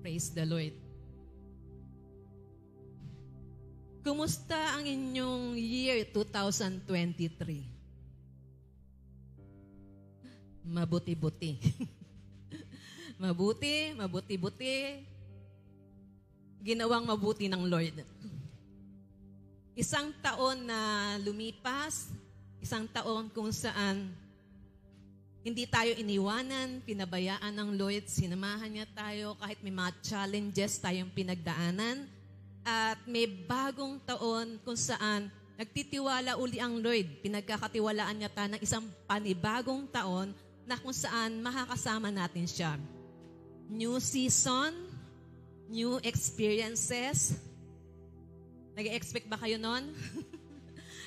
Praise the Lord. Kumusta ang inyong year 2023? Mabuti-buti. Mabuti-buti. Ginawang mabuti ng Lord. Isang taon na lumipas, isang taon kung saan hindi tayo iniwanan, pinabayaan ng Lord, sinamahan niya tayo kahit may mga challenges tayong pinagdaanan. At may bagong taon kung saan nagtitiwala uli ang Lord. Pinagkakatiwalaan niya tayo ng isang panibagong taon na kung saan makakasama natin siya. New season, new experiences. Nag-expect ba kayo nun?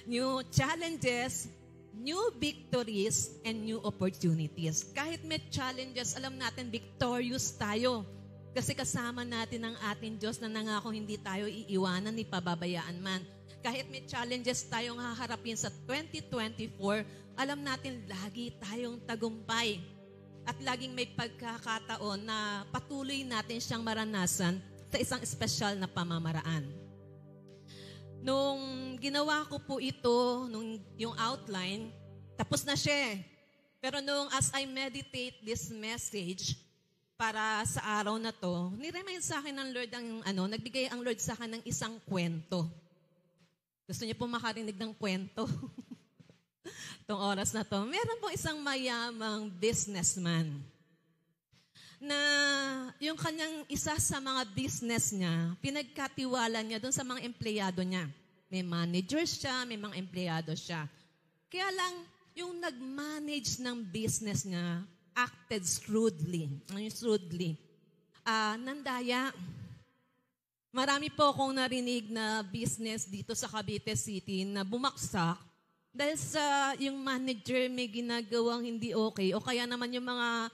New challenges, new victories, and new opportunities. Kahit may challenges, alam natin victorious tayo. Kasi kasama natin ang ating Diyos na nangako hindi tayo iiwanan ni pababayaan man. Kahit may challenges tayong haharapin sa 2024, alam natin lagi tayong tagumpay. At laging may pagkakataon na patuloy natin siyang maranasan sa isang espesyal na pamamaraan. Nung ginawa ko po ito, yung outline, tapos na siya. Pero as I meditate this message, para sa araw na to, niremind sa akin ng Lord nagbigay ang Lord sa akin ng isang kwento. Gusto niyo po makarinig ng kwento? Itong oras na to. Meron po isang mayamang businessman na yung kanyang isa sa mga business niya, pinagkatiwala niya doon sa mga empleyado niya. May manager siya, may mga empleyado siya. Kaya lang, yung nag-manage ng business niya, acted shrewdly. Nandaya. Marami po akong narinig na business dito sa Cavite City na bumaksak dahil sa yung manager may ginagawang hindi okay o kaya naman yung mga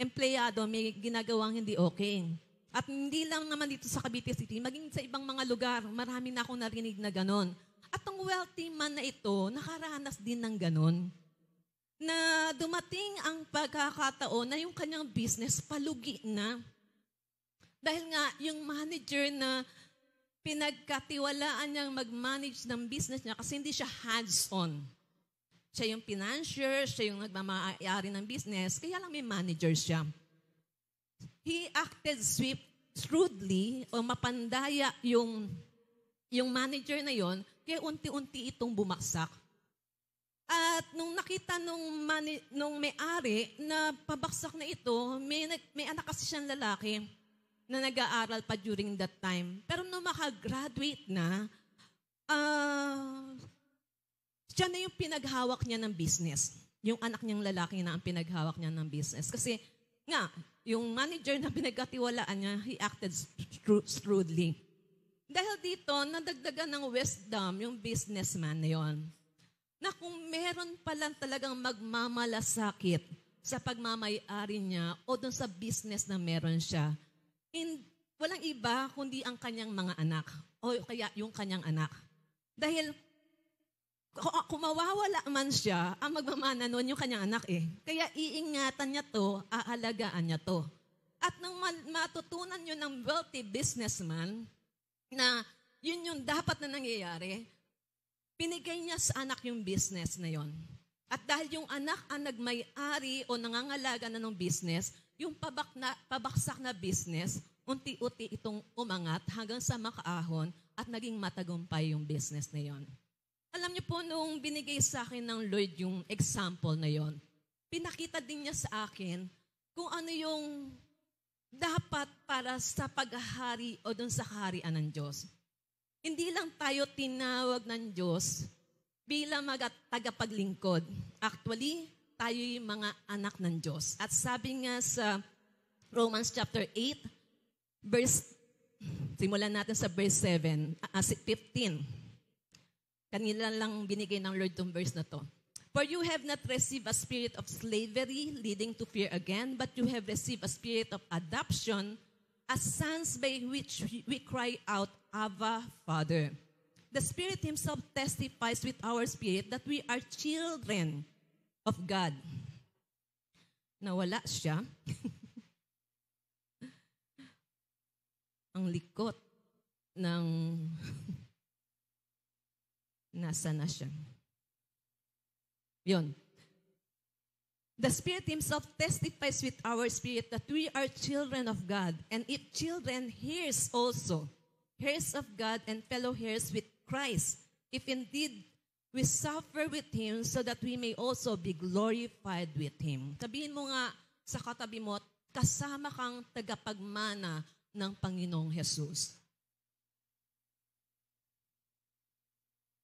empleyado may ginagawang hindi okay. At hindi lang naman dito sa Cavite City, maging sa ibang mga lugar, marami na akong narinig na ganon. At ang wealthy man na ito, nakaranas din ng ganon. Na dumating ang pagkakataon na yung kanyang business palugi na. Dahil nga, yung manager na pinagkatiwalaan niyang mag-manage ng business niya kasi hindi siya hands-on. Siya yung financier, siya yung nagmamayari ng business, kaya lang may manager siya. He acted shrewdly o mapandaya yung manager na yon, kaya unti-unti itong bumaksak. At nung nakita nung may-ari na pabaksak na ito, may anak kasi siyang lalaki na nag-aaral pa during that time. Pero nung makagraduate na, siya na yung pinaghawak niya ng business. Yung anak niyang lalaki na ang pinaghawak niya ng business. Kasi nga, yung manager na pinagkatiwalaan niya, he acted shrewdly. Dahil dito, nadagdagan ng wisdom yung businessman na yon. Na kung meron palang talagang magmamalasakit sa pagmamayari niya o dun sa business na meron siya, walang iba kundi ang kanyang mga anak o kaya yung kanyang anak. Dahil kung mawawala man siya, ang magmamana nun yung kanyang anak eh. Kaya iingatan niya to, aalagaan niya to. At nang matutunan yun ng wealthy businessman na yun yung dapat na nangyayari, pinigay niya sa anak yung business na yon. At dahil yung anak ang nagmay-ari o nangangalaga na ng business, yung pabaksak na business, unti-unti itong umangat hanggang sa makaahon at naging matagumpay yung business na yon. Alam niyo po, nung binigay sa akin ng Lord yung example na yon, pinakita din niya sa akin kung ano yung dapat para sa paghahari o dun sa kaharian ng Diyos. Hindi lang tayo tinawag ng Diyos bilang tagapaglingkod. Actually, tayo yung mga anak ng Diyos. At sabi nga sa Romans chapter 8, simulan natin sa verse 15. Kanila lang binigay ng Lord itong verse na to. For you have not received a spirit of slavery leading to fear again, but you have received a spirit of adoption as sons by which we cry out, Abba, Father. The Spirit Himself testifies with our spirit that we are children of God. Nawala siya. ang likot ng nasa na siya. Yun. The Spirit Himself testifies with our spirit that we are children of God. And if children, heirs also, heirs of God and fellow heirs with Christ, if indeed we suffer with Him so that we may also be glorified with Him. Sabihin mo nga sa katabi mo, kasama kang tagapagmana ng Panginoong Jesus.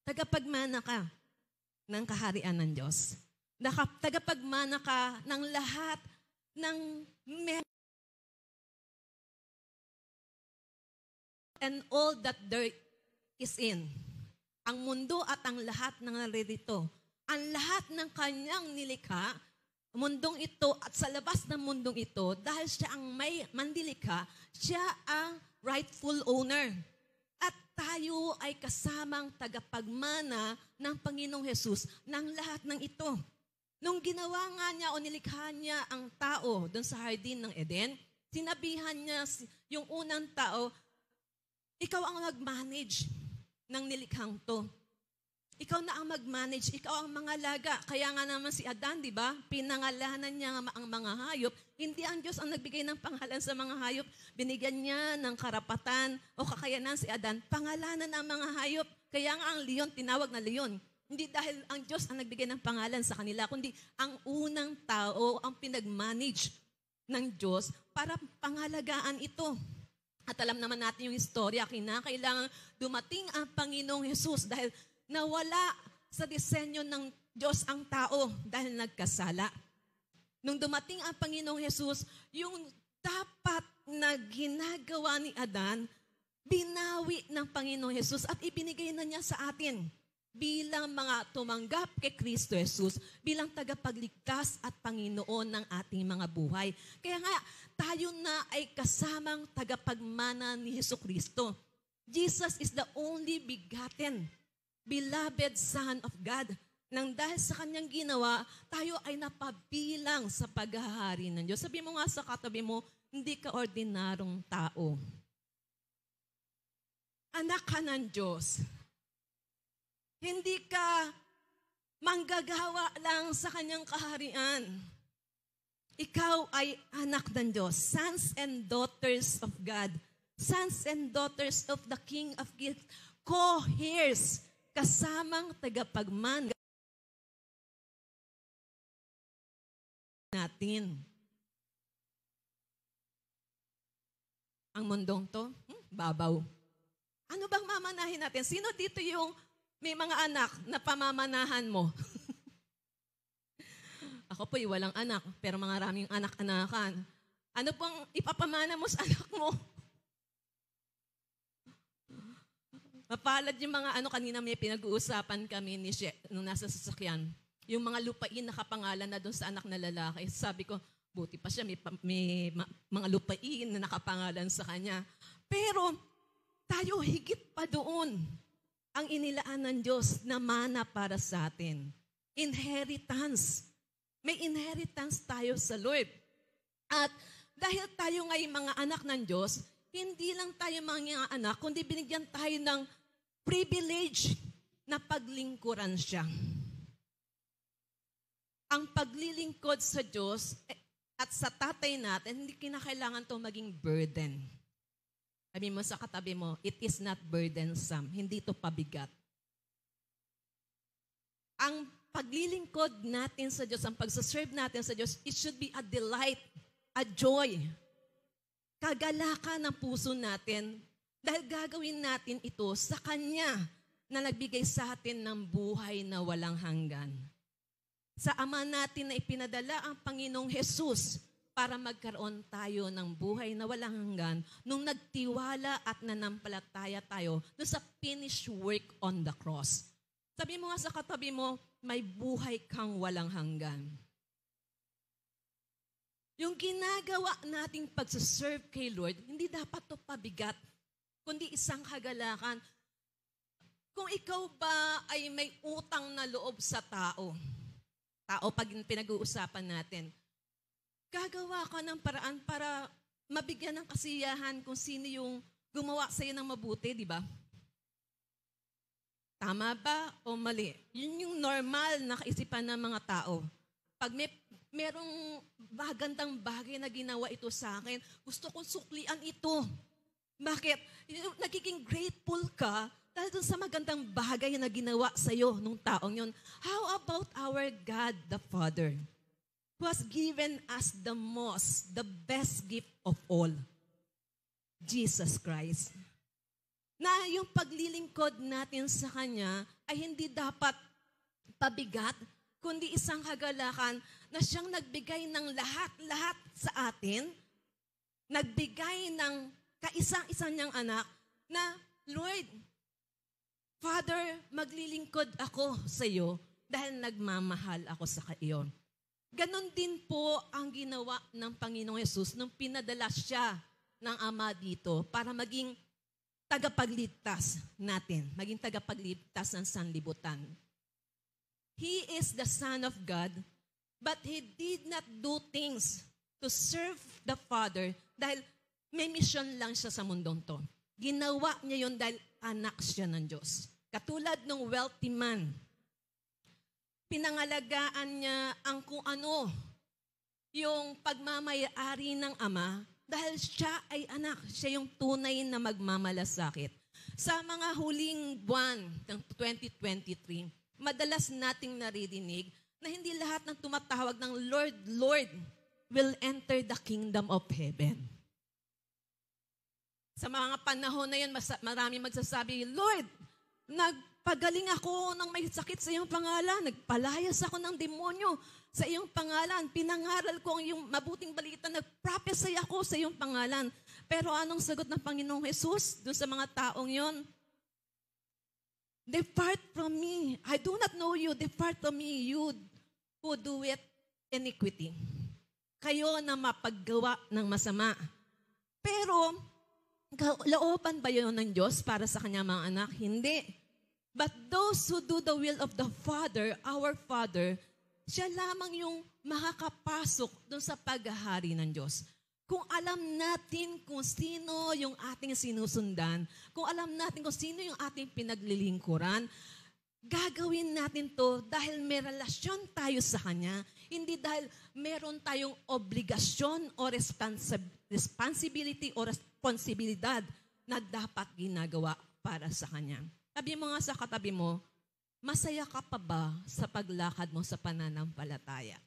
Tagapagmana ka ng kaharian ng Diyos. Tagapagmana ka ng lahat ng and all that there is in. Ang mundo at ang lahat ng naririto. Ang lahat ng kanyang nilikha, mundong ito at sa labas ng mundong ito, dahil siya ang may mandilikha, siya ang rightful owner. At tayo ay kasamang tagapagmana ng Panginoong Jesus ng lahat ng ito. Nung ginawa nga niya o nilikha niya ang tao doon sa Hardin ng Eden, sinabihan niya yung unang tao, ikaw ang mag-manage ng nilikhang to. Ikaw na ang mag-manage, ikaw ang mangalaga. Kaya nga naman si Adan, di ba? Pinangalanan niya ang mga hayop. Hindi ang Diyos ang nagbigay ng pangalan sa mga hayop. Binigyan niya ng karapatan o kakayanan si Adan, pangalanan ang mga hayop. Kaya nga ang leon, tinawag na leon. Hindi dahil ang Diyos ang nagbigay ng pangalan sa kanila, kundi ang unang tao ang pinag-manage ng Diyos para pangalagaan ito. At alam naman natin yung istorya, kinakailangan dumating ang Panginoong Jesus dahil nawala sa disenyo ng Diyos ang tao dahil nagkasala. Nung dumating ang Panginoong Jesus, yung dapat na ginagawa ni Adan, binawi ng Panginoong Jesus at ibinigay na niya sa atin bilang mga tumanggap kay Kristo Jesus, bilang tagapagligtas at Panginoon ng ating mga buhay. Kaya nga, tayo na ay kasamang tagapagmana ni Jesucristo. Jesus is the only begotten, beloved Son of God. Nang dahil sa kanyang ginawa, tayo ay napabilang sa paghahari ng Diyos. Sabi mo nga sa katabi mo, hindi ka ordinarong tao. Anak ka ng Diyos. Hindi ka manggagawa lang sa kanyang kaharian. Ikaw ay anak ng Diyos, sons and daughters of God, sons and daughters of the King of Kings, co-heirs, kasamang tagapagman natin. Ang mundong to, babaw. Ano bang mamanahin natin? Sino dito yung may mga anak na pamamanahan mo? Ako po'y walang anak, pero mga raming anak-anakan. Ano pang ipapamana mo sa anak mo? Mapalad yung mga kanina may pinag-uusapan kami ni nung nasa sasakyan. Yung mga lupain na kapangalan na doon sa anak na lalaki. Sabi ko, buti pa siya, may mga lupain na nakapangalan sa kanya. Pero tayo higit pa doon ang inilaan ng Diyos na mana para sa atin. Inheritance. May inheritance tayo sa Lord. At dahil tayo ngay mga anak ng Diyos, hindi lang tayo mga anak, kundi binigyan tayo ng privilege na paglingkuran siya. Ang paglilingkod sa Diyos at sa tatay natin, hindi kinakailangan ito maging burden. Sabi mo sa katabi mo, it is not burdensome. Hindi ito pabigat. Ang paglilingkod natin sa Diyos, ang pagsaserve natin sa Diyos, it should be a delight, a joy. Kagalakan ng puso natin dahil gagawin natin ito sa Kanya na nagbigay sa atin ng buhay na walang hanggan. Sa Ama natin na ipinadala ang Panginoong Jesus para magkaroon tayo ng buhay na walang hanggan nung nagtiwala at nanampalataya tayo sa finished work on the cross. Sabi mo nga sa katabi mo, may buhay kang walang hanggan. Yung ginagawa nating pagsaserve kay Lord, hindi dapat to pabigat, kundi isang kagalakan. Kung ikaw ba ay may utang na loob sa tao pag pinag-uusapan natin, gagawa ka ng paraan para mabigyan ng kasiyahan kung sino yung gumawa sa'yo ng mabuti, di ba? Tama ba o mali? Yun yung normal na kaisipan ng mga tao. Pag merong magandang bagay na ginawa ito sa akin, gusto kong suklian ito. Bakit? Nagiging grateful ka dahil dun sa magandang bagay na ginawa sa'yo nung taong yun. How about our God the Father, who has given us the best gift of all, Jesus Christ? Na yung paglilingkod natin sa Kanya ay hindi dapat pabigat, kundi isang kagalakan na siyang nagbigay ng lahat-lahat sa atin, nagbigay ng kaisang-isa niyang anak na, Lord, Father, maglilingkod ako sa iyo dahil nagmamahal ako sa iyo. Ganon din po ang ginawa ng Panginoong Yesus nung pinadala siya ng Ama dito para maging tagapagligtas natin, maging tagapagligtas ng sanlibutan. He is the Son of God, but He did not do things to serve the Father dahil may mission lang siya sa mundong to. Ginawa niya yun dahil anak siya ng Diyos. Katulad ng wealthy man, pinangalagaan niya ang kung ano, yung pagmamayari ng Ama, dahil siya ay anak, siya yung tunay na magmamalasakit. Sa mga huling buwan ng 2023, madalas nating naririnig na hindi lahat ng tumatawag ng Lord, Lord will enter the kingdom of heaven. Sa mga panahon na yan, marami magsasabi, Lord, nagpagaling ako ng may sakit sa iyong pangalan, nagpalayas ako ng demonyo sa iyong pangalan, pinangaral ko ang iyong mabuting balita, nag-prophesy ako sa iyong pangalan. Pero anong sagot ng Panginoong Jesus dun sa mga taong yon? Depart from me. I do not know you. Depart from me, you who do it iniquity. Kayo na mapaggawa ng masama. Pero, looban ba yun ng Diyos para sa kanya mga anak? Hindi. But those who do the will of the Father, our Father, siya lamang yung makakapasok doon sa paghahari ng Diyos. Kung alam natin kung sino yung ating sinusundan, kung alam natin kung sino yung ating pinaglilingkuran, gagawin natin to dahil may relasyon tayo sa Kanya, hindi dahil meron tayong obligasyon o responsibility o responsibilidad na dapat ginagawa para sa Kanya. Sabi mo nga sa katabi mo, masaya ka pa ba sa paglakad mo sa pananampalataya?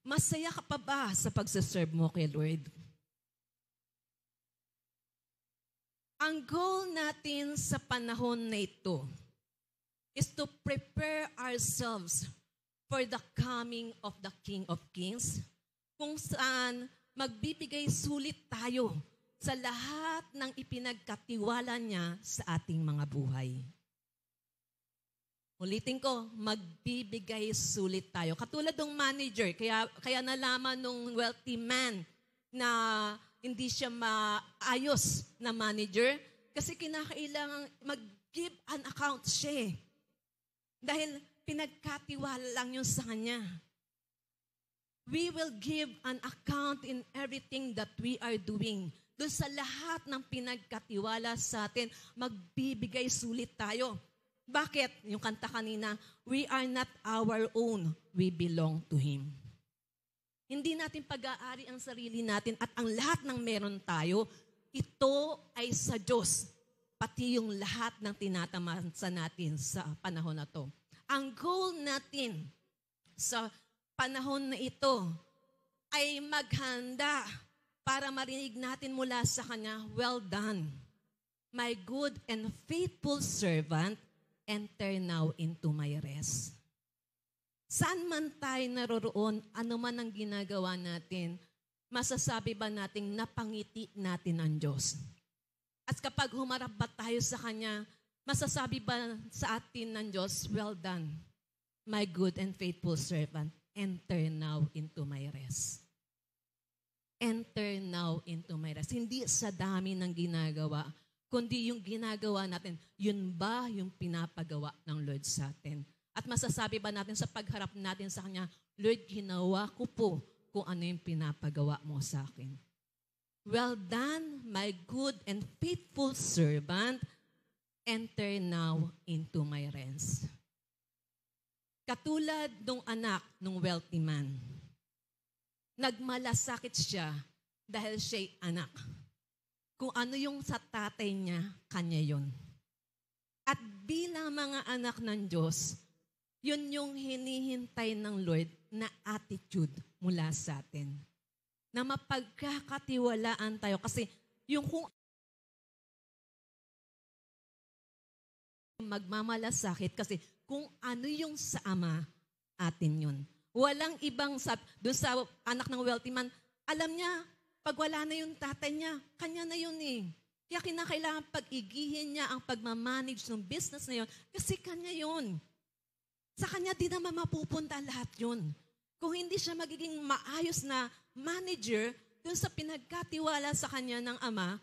Masaya ka pa ba sa pagsaserve mo kay Lord? Ang goal natin sa panahon na ito is to prepare ourselves for the coming of the King of Kings, kung saan magbibigay sulit tayo sa lahat ng ipinagkatiwala niya sa ating mga buhay. Ulitin ko, magbibigay sulit tayo. Katulad ng manager, kaya nalaman nung wealthy man na hindi siya maayos na manager kasi kinakailangan mag-give an account siya. Dahil pinagkatiwala lang yun sa kanya. We will give an account in everything that we are doing. Doon sa lahat ng pinagkatiwala sa atin, magbibigay sulit tayo. Bakit? Yung kanta kanina, we are not our own, we belong to Him. Hindi natin pag-aari ang sarili natin at ang lahat ng meron tayo, ito ay sa Diyos. Pati yung lahat ng tinatamasa natin sa panahon na to. Ang goal natin sa panahon na ito ay maghanda para marinig natin mula sa Kanya, well done, my good and faithful servant, enter now into my rest. Saan man tayo naroroon, ano man ang ginagawa natin, masasabi ba nating napangiti natin ang Diyos? At kapag humarap ba tayo sa Kanya, masasabi ba sa atin ng Diyos, well done, my good and faithful servant, enter now into my rest. Enter now into my rest. Hindi sa dami ng ginagawa, kundi yung ginagawa natin, yun ba yung pinapagawa ng Lord sa atin? At masasabi ba natin sa pagharap natin sa Kanya, Lord, ginawa ko po kung ano yung pinapagawa mo sa akin. Well done, my good and faithful servant. Enter now into my rest. Katulad nung anak ng wealthy man. Nagmalasakit siya dahil siya'y anak. Kung ano yung sa tatay niya, kanya yun. At bilang mga anak ng Diyos, yun yung hinihintay ng Lord na attitude mula sa atin. Na mapagkakatiwalaan tayo. Kasi yung kung magmamalasakit, kasi kung ano yung sa Ama, atin yun. Walang ibang doon sa anak ng wealthy man, alam niya, pag wala na yung tatay niya, kanya na yun eh. Kaya kinakailangan pag-igihin niya ang pagmamanage ng business na yun kasi kanya yun. Sa kanya din naman mapupunta lahat yun. Kung hindi siya magiging maayos na manager dun sa pinagkatiwala sa kanya ng Ama,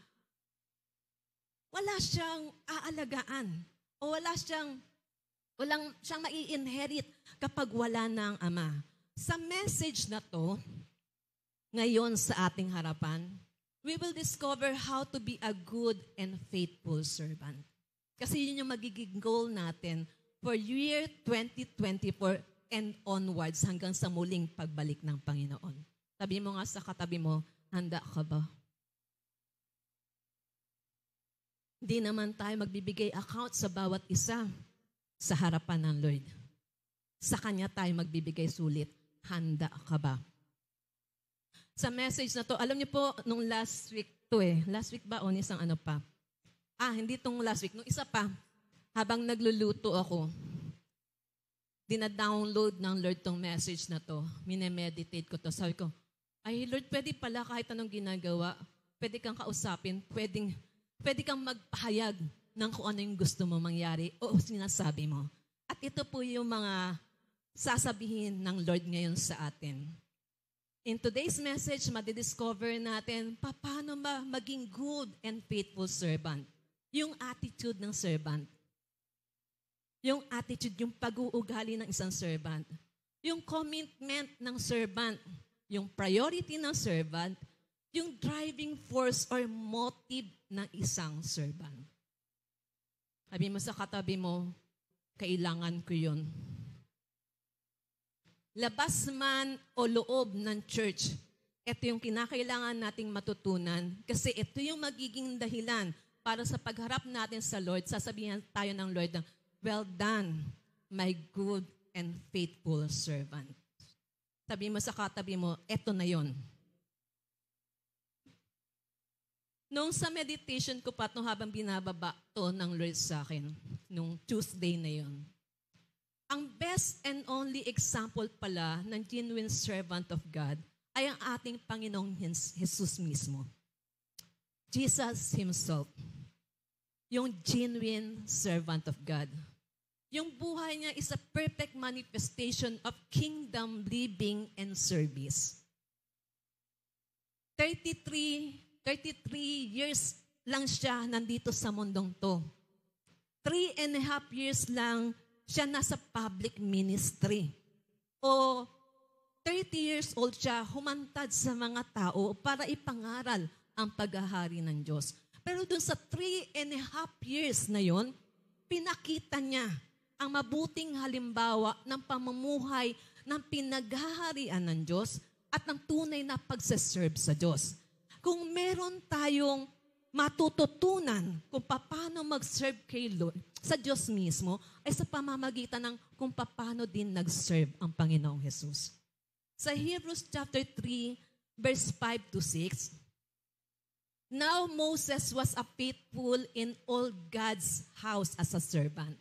wala siyang aalagaan o walang siyang mai-inherit kapag wala na ang Ama. Sa message na to, ngayon sa ating harapan, we will discover how to be a good and faithful servant. Kasi yun yung magiging goal natin for year 2024 and onwards hanggang sa muling pagbalik ng Panginoon. Sabi mo nga sa katabi mo, handa ka ba? Hindi naman tayo magbibigay account sa bawat isa sa harapan ng Lord. Sa Kanya tayo magbibigay sulit. Handa ka ba? Sa message na to, alam niyo po, nung last week to Last week ba o isang ano pa? Hindi tong last week. Nung isa pa, habang nagluluto ako, dina-download ng Lord tong message na to. Minemeditate ko to. Sabi ko, ay Lord, pwede pala kahit anong ginagawa, pwede kang kausapin, pwede kang magpahayag ng kung ano yung gusto mo mangyari o sinasabi mo. At ito po yung mga sasabihin ng Lord ngayon sa atin. In today's message, madidiscover natin paano ba maging good and faithful servant. Yung attitude ng servant. Yung attitude, yung pag-uugali ng isang servant. Yung commitment ng servant. Yung priority ng servant. Yung driving force or motive ng isang servant. Sabi mo sa katabi mo, kailangan ko yun. Labas man o loob ng church, ito yung kinakailangan nating matutunan kasi ito yung magiging dahilan para sa pagharap natin sa Lord, sasabihan tayo ng Lord ng, well done, my good and faithful servant. Sabi mo sa katabi mo, ito na yon. Nung sa meditation ko pa, nung habang binababa to ng Lord sa akin, nung Tuesday na yon, ang best and only example pala ng genuine servant of God ay ang ating Panginoong Jesus mismo. Jesus Himself. Yung genuine servant of God. Yung buhay niya is a perfect manifestation of kingdom living and service. 33 years lang siya nandito sa mundong to. 3.5 years lang siya nasa public ministry. O 30 years old siya, humantad sa mga tao para ipangaral ang paghahari ng Diyos. Pero dun sa 3.5 years na yon, pinakita niya ang mabuting halimbawa ng pamumuhay ng pinaghaharian ng Diyos at ng tunay na pagsaserve sa Diyos. Kung meron tayong matututunan kung paano mag-serve kay Lord, sa Diyos mismo, ay sa pamamagitan ng kung paano din nag-serve ang Panginoong Jesus. Sa Hebrews chapter 3, verse 5 to 6, now Moses was a faithful in all God's house as a servant,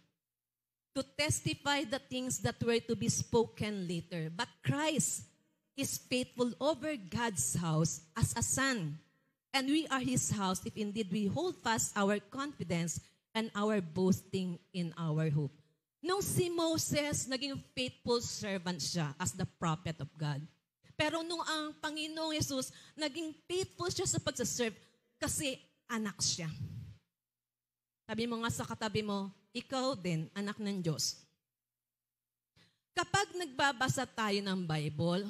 to testify the things that were to be spoken later. But Christ is faithful over God's house as a son. And we are His house if indeed we hold fast our confidence and our boasting in our hope. Nung si Moses, naging faithful servant siya as the prophet of God. Pero nung ang Panginoong Jesus, naging faithful siya sa pagsaserve kasi anak siya. Sabi mo nga sa katabi mo, ikaw din, anak ng Diyos. Kapag nagbabasa tayo ng Bible,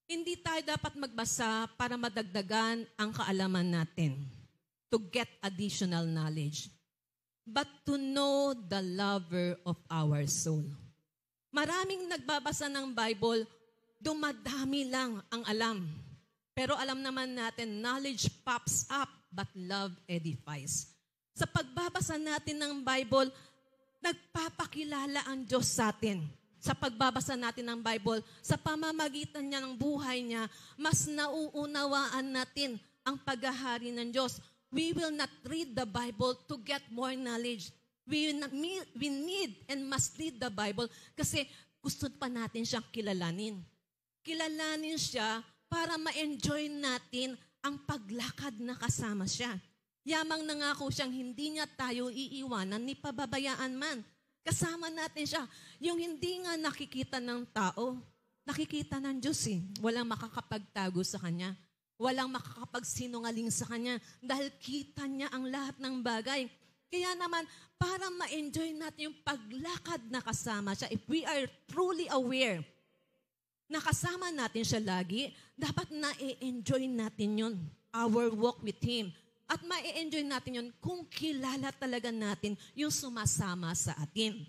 Hindi tayo dapat magbasa para madagdagan ang kaalaman natin, to get additional knowledge, but to know the lover of our soul. Maraming nagbabasa ng Bible, dumadami lang ang alam. Pero alam naman natin, knowledge pops up, but love edifies. Sa pagbabasa natin ng Bible, nagpapakilala ang Diyos sa atin. Sa pagbabasa natin ng Bible, sa pamamagitan niya ng buhay niya, mas nauunawaan natin ang paghahari ng Diyos. We will not read the Bible to get more knowledge. We need and must read the Bible kasi gusto pa natin siyang kilalanin. Kilalanin siya para ma-enjoy natin ang paglakad na kasama siya. Yamang nangako siyang hindi niya tayo iiwanan ni pababayaan man. Kasama natin siya. Yung hindi nga nakikita ng tao, nakikita ng Diyos eh. Walang makakapagtago sa Kanya. Walang makakapagsinungaling sa Kanya dahil kita niya ang lahat ng bagay. Kaya naman, para ma-enjoy natin yung paglakad na kasama siya, if we are truly aware na kasama natin siya lagi, dapat na-enjoy natin yun, our walk with Him. At ma-enjoy natin yun kung kilala talaga natin yung sumasama sa atin.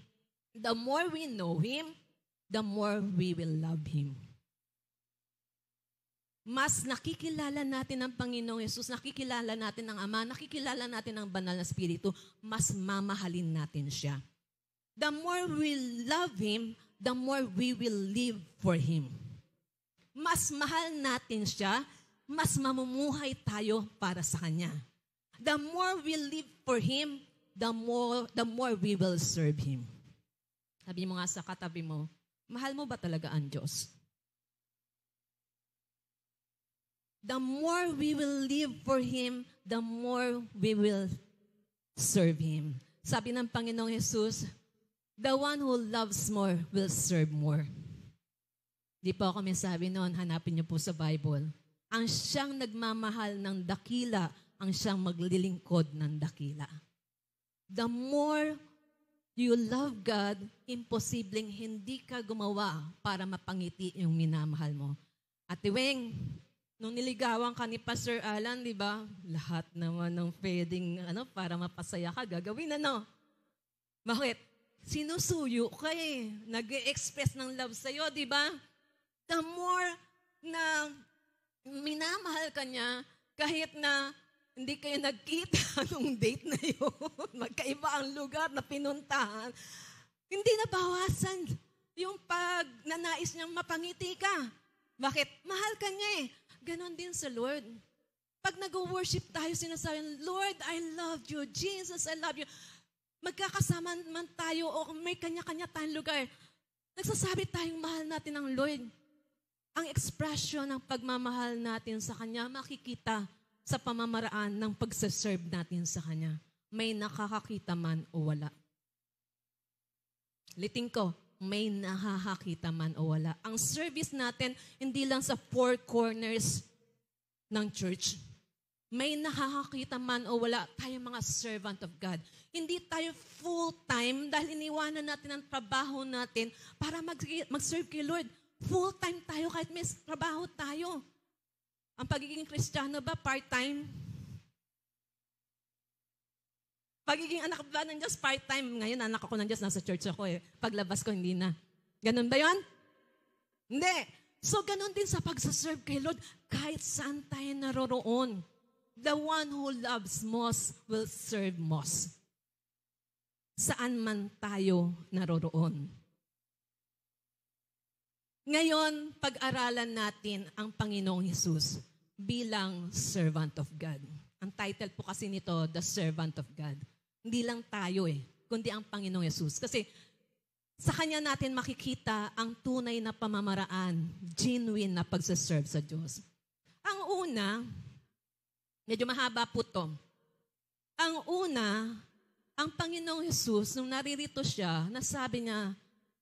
The more we know Him, the more we will love Him. Mas nakikilala natin ang Panginoong Yesus, nakikilala natin ang Ama, nakikilala natin ang Banal na Espiritu, mas mamahalin natin siya. The more we love Him, the more we will live for Him. Mas mahal natin siya, mas mamumuhay tayo para sa Kanya. The more we live for Him, the more we will serve Him. Sabi mo nga sa katabi mo, mahal mo ba talaga ang Diyos? The more we will live for Him, the more we will serve Him. Sabi ng Panginoong Yesus, the one who loves more will serve more. Di po ako may sabi noon, hanapin niyo po sa Bible. Ang siyang nagmamahal ng dakila, ang siyang maglilingkod ng dakila. The more you love God, imposibleng hindi ka gumawa para mapangiti yung minamahal mo. At Weng, nung niligawan ka ni Pastor Alan, di ba? Lahat naman ng pwedeng para mapasaya ka, gagawin Bakit? Sinusuyo ka eh. Nag-express ng love sa'yo, di ba? The more na minamahal ka niya, kahit na hindi kayo nagkita nung date na yun, magkaiba ang lugar na pinuntahan, hindi nabawasan yung pagnanais niyang mapangiti ka. Bakit? Mahal ka niya eh. Ganon din sa Lord. Pag nag-worship tayo, sinasabi, Lord, I love you. Jesus, I love you. Magkakasama man tayo o may kanya-kanya tayong lugar. Nagsasabi tayong mahal natin ng Lord. Ang expression ng pagmamahal natin sa Kanya, makikita sa pamamaraan ng pagsaserve natin sa Kanya. May nakakakita man o wala. Liting ko, may nakakakita man o wala. Ang service natin, hindi lang sa four corners ng church. May nakakakita man o wala, tayo mga servant of God. Hindi tayo full-time dahil iniwanan natin ang trabaho natin para mag-serve kay Lord. Full-time tayo kahit may trabaho tayo. Ang pagiging Kristiyano ba, part-time? Pagiging anak ba ng Diyos, part-time. Ngayon, anak ako ng Diyos, nasa church ako eh. Paglabas ko, hindi na. Ganun ba yun? Hindi. So, ganun din sa pagsaserve kay Lord, kahit saan tayo naroroon. The one who loves most will serve most. Saan man tayo naroroon. Ngayon, pag-aralan natin ang Panginoong Hesus bilang servant of God. Ang title po kasi nito, The Servant of God. Hindi lang tayo kundi ang Panginoong Hesus. Kasi sa Kanya natin makikita ang tunay na pamamaraan, genuine na pagsaserve sa Diyos. Ang una, medyo mahaba po to. Ang una, ang Panginoong Hesus, nung naririto siya, nasabi niya,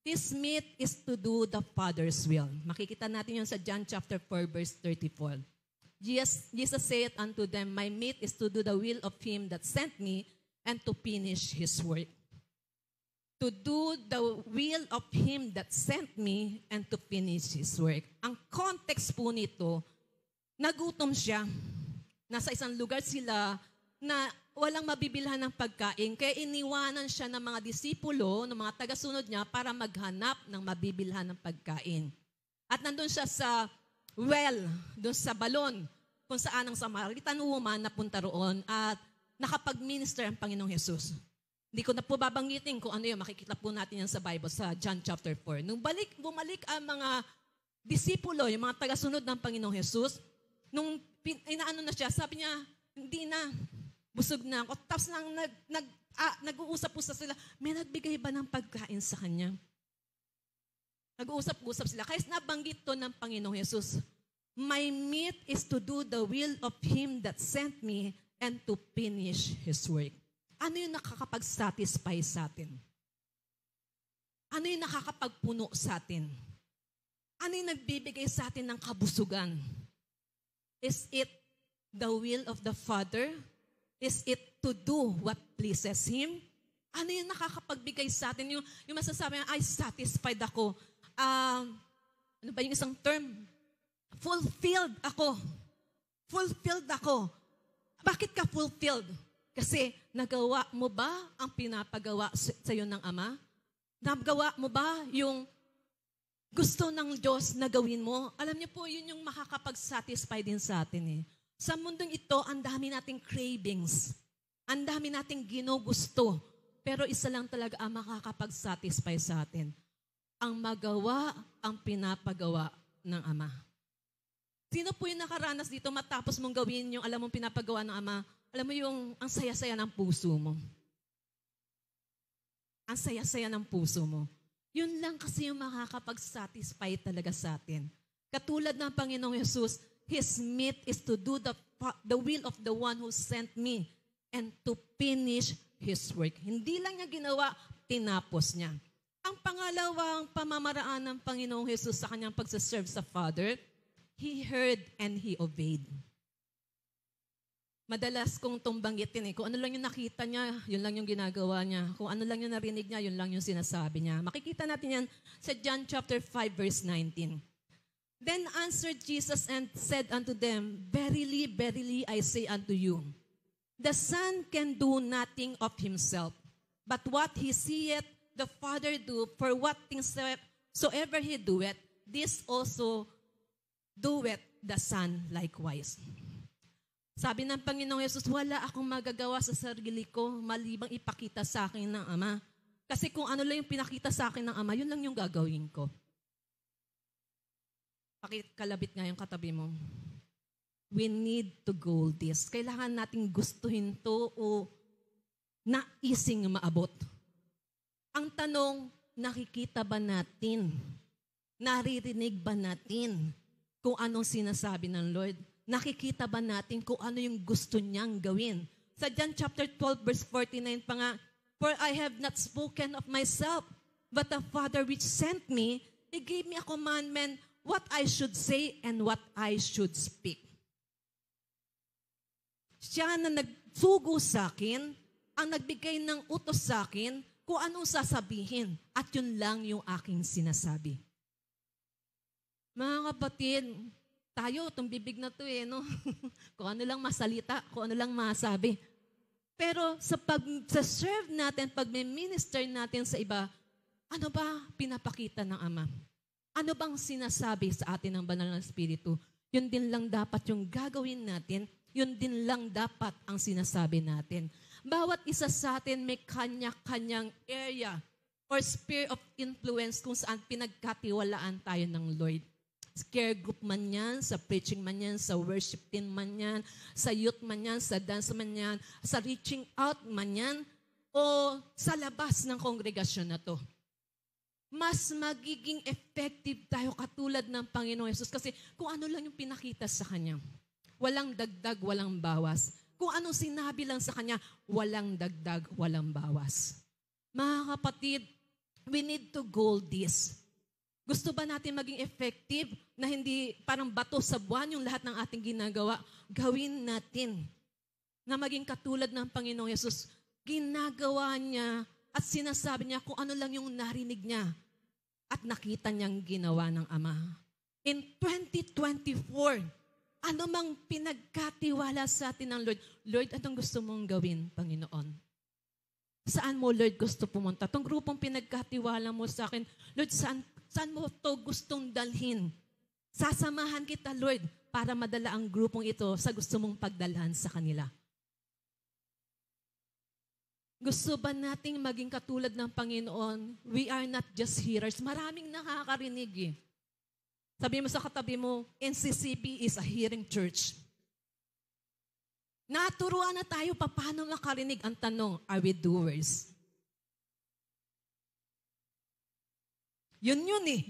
His meat is to do the Father's will. Makikita natin yun sa John chapter 4, verse 34. Jesus said unto them, My meat is to do the will of Him that sent me and to finish His work. to do the will of Him that sent me and to finish His work. Ang context po nito, nagutom siya. Nasa isang lugar sila na walang mabibilhan ng pagkain, kaya iniwanan siya ng mga disipulo, ng mga tagasunod niya para maghanap ng mabibilhan ng pagkain. At nandun siya sa well, doon sa balon, kung saan ang Samaritan woman napunta roon at nakapag-minister ang Panginoong Jesus. Hindi ko na po babanggitin kung ano yun, makikita po natin yan sa Bible, sa John chapter 4. Nung bumalik ang mga disipulo, yung mga tagasunod ng Panginoong Jesus, nung inaano na siya, sabi niya, hindi na, busog na ako. Tapos nag-uusap-usap sila, may nagbigay ba ng pagkain sa kanya? Nag-uusap-usap sila. Kaya nabanggit to ng Panginoong Jesus, my meat is to do the will of Him that sent me and to finish His work. Ano yung nakakapag-satisfy sa atin? Ano yung nakakapagpuno sa atin? Ano yung nagbibigay sa atin ng kabusugan? Is it the will of the Father? Is it to do what pleases Him? Ano yung nakakapagbigay sa atin? Yung masasabi na, ay, satisfied ako. Ano ba yung isang term? Fulfilled ako. Fulfilled ako. Bakit ka fulfilled? Kasi nagawa mo ba ang pinapagawa sa iyo ng Ama? Nagawa mo ba yung gusto ng Diyos na gawin mo? Alam niyo po, yun yung makakapag-satisfy din sa atin eh. Sa mundong ito, ang dami nating cravings. Ang dami nating ginugusto. Pero isa lang talaga ang makakapag-satisfy sa atin. Ang magawa ang pinapagawa ng Ama. Sino po yung nakaranas dito matapos mong gawin yung alam mong pinapagawa ng Ama? Alam mo yung ang saya-saya ng puso mo. Ang saya-saya ng puso mo. Yun lang kasi yung makakapag-satisfy talaga sa atin. Katulad ng Panginoong Jesus, His meat is to do the will of the one who sent me and to finish His work. Hindi lang niya ginawa, tinapos niya. Ang pangalawang pamamaraan ng Panginoong Jesus sa kanyang pagsaserve sa Father, He heard and He obeyed. Madalas kong tumbanggitin kung ano lang yung nakita niya, yun lang yung ginagawa niya. Kung ano lang yung narinig niya, yun lang yung sinasabi niya. Makikita natin yan sa John chapter 5 verse 19. Then answered Jesus and said unto them, verily, verily, I say unto you, the Son can do nothing of himself, but what he seeth the Father do, for what things soever he doeth, this also doeth the Son likewise. Sabi ng Panginoong Jesus, wala akong magagawa sa sarili ko malibang ipakita sa akin ng Ama. Kasi kung ano lang yung pinakita sa akin ng Ama, yun lang yung gagawin ko. Pakikalabit nga yung katabi mo. We need to go this. Kailangan nating gustuhin to o naising maabot. Ang tanong, nakikita ba natin? Naririnig ba natin kung anong sinasabi ng Lord? Nakikita ba natin kung ano yung gusto niyang gawin? Sa John chapter 12 verse 49 pa nga, for I have not spoken of myself, but the Father which sent me, He gave me a commandment what I should say and what I should speak. Siya na nagsugo sa akin, ang nagbigay ng utos sa akin, kung anong sasabihin, at yun lang yung aking sinasabi. Mga kapatid, tayo, itong bibig na to no? Kung ano lang masalita, kung ano lang masabi. Pero sa serve natin, pag may minister natin sa iba, ano ba pinapakita ng Ama? Ano bang sinasabi sa atin ng Banal na Espiritu? Yun din lang dapat yung gagawin natin, yun din lang dapat ang sinasabi natin. Bawat isa sa atin may kanya-kanyang area or sphere of influence kung saan pinagkatiwalaan tayo ng Lord. Care group man yan, sa preaching man yan, sa worship team man yan, sa youth man yan, sa dance man yan, sa reaching out man yan, o sa labas ng kongregasyon na to. Mas magiging effective tayo katulad ng Panginoong Yesus kasi kung ano lang yung pinakita sa Kanya. Walang dagdag, walang bawas. Kung anong sinabi lang sa Kanya, walang dagdag, walang bawas. Mga kapatid, we need to goal this. Gusto ba natin maging effective na hindi parang bato sa buwan yung lahat ng ating ginagawa? Gawin natin na maging katulad ng Panginoong Yesus. Ginagawa niya At sinasabi niya kung ano lang yung narinig niya at nakita niyang ginawa ng Ama. In 2024, ano mang pinagkatiwala sa atin ng Lord, Lord, anong gusto mong gawin, Panginoon? Saan mo, Lord, gusto pumunta? Itong grupong pinagkatiwala mo sa akin, Lord, saan mo to gustong dalhin? Sasamahan kita, Lord, para madala ang grupong ito sa gusto mong pagdalhan sa kanila. Gusto ba nating maging katulad ng Panginoon? We are not just hearers. Maraming nakakarinig eh. Sabi mo sa katabi mo, NCCP is a hearing church. Naturuan na tayo paano makarinig. Ang tanong, are we doers? Yun eh.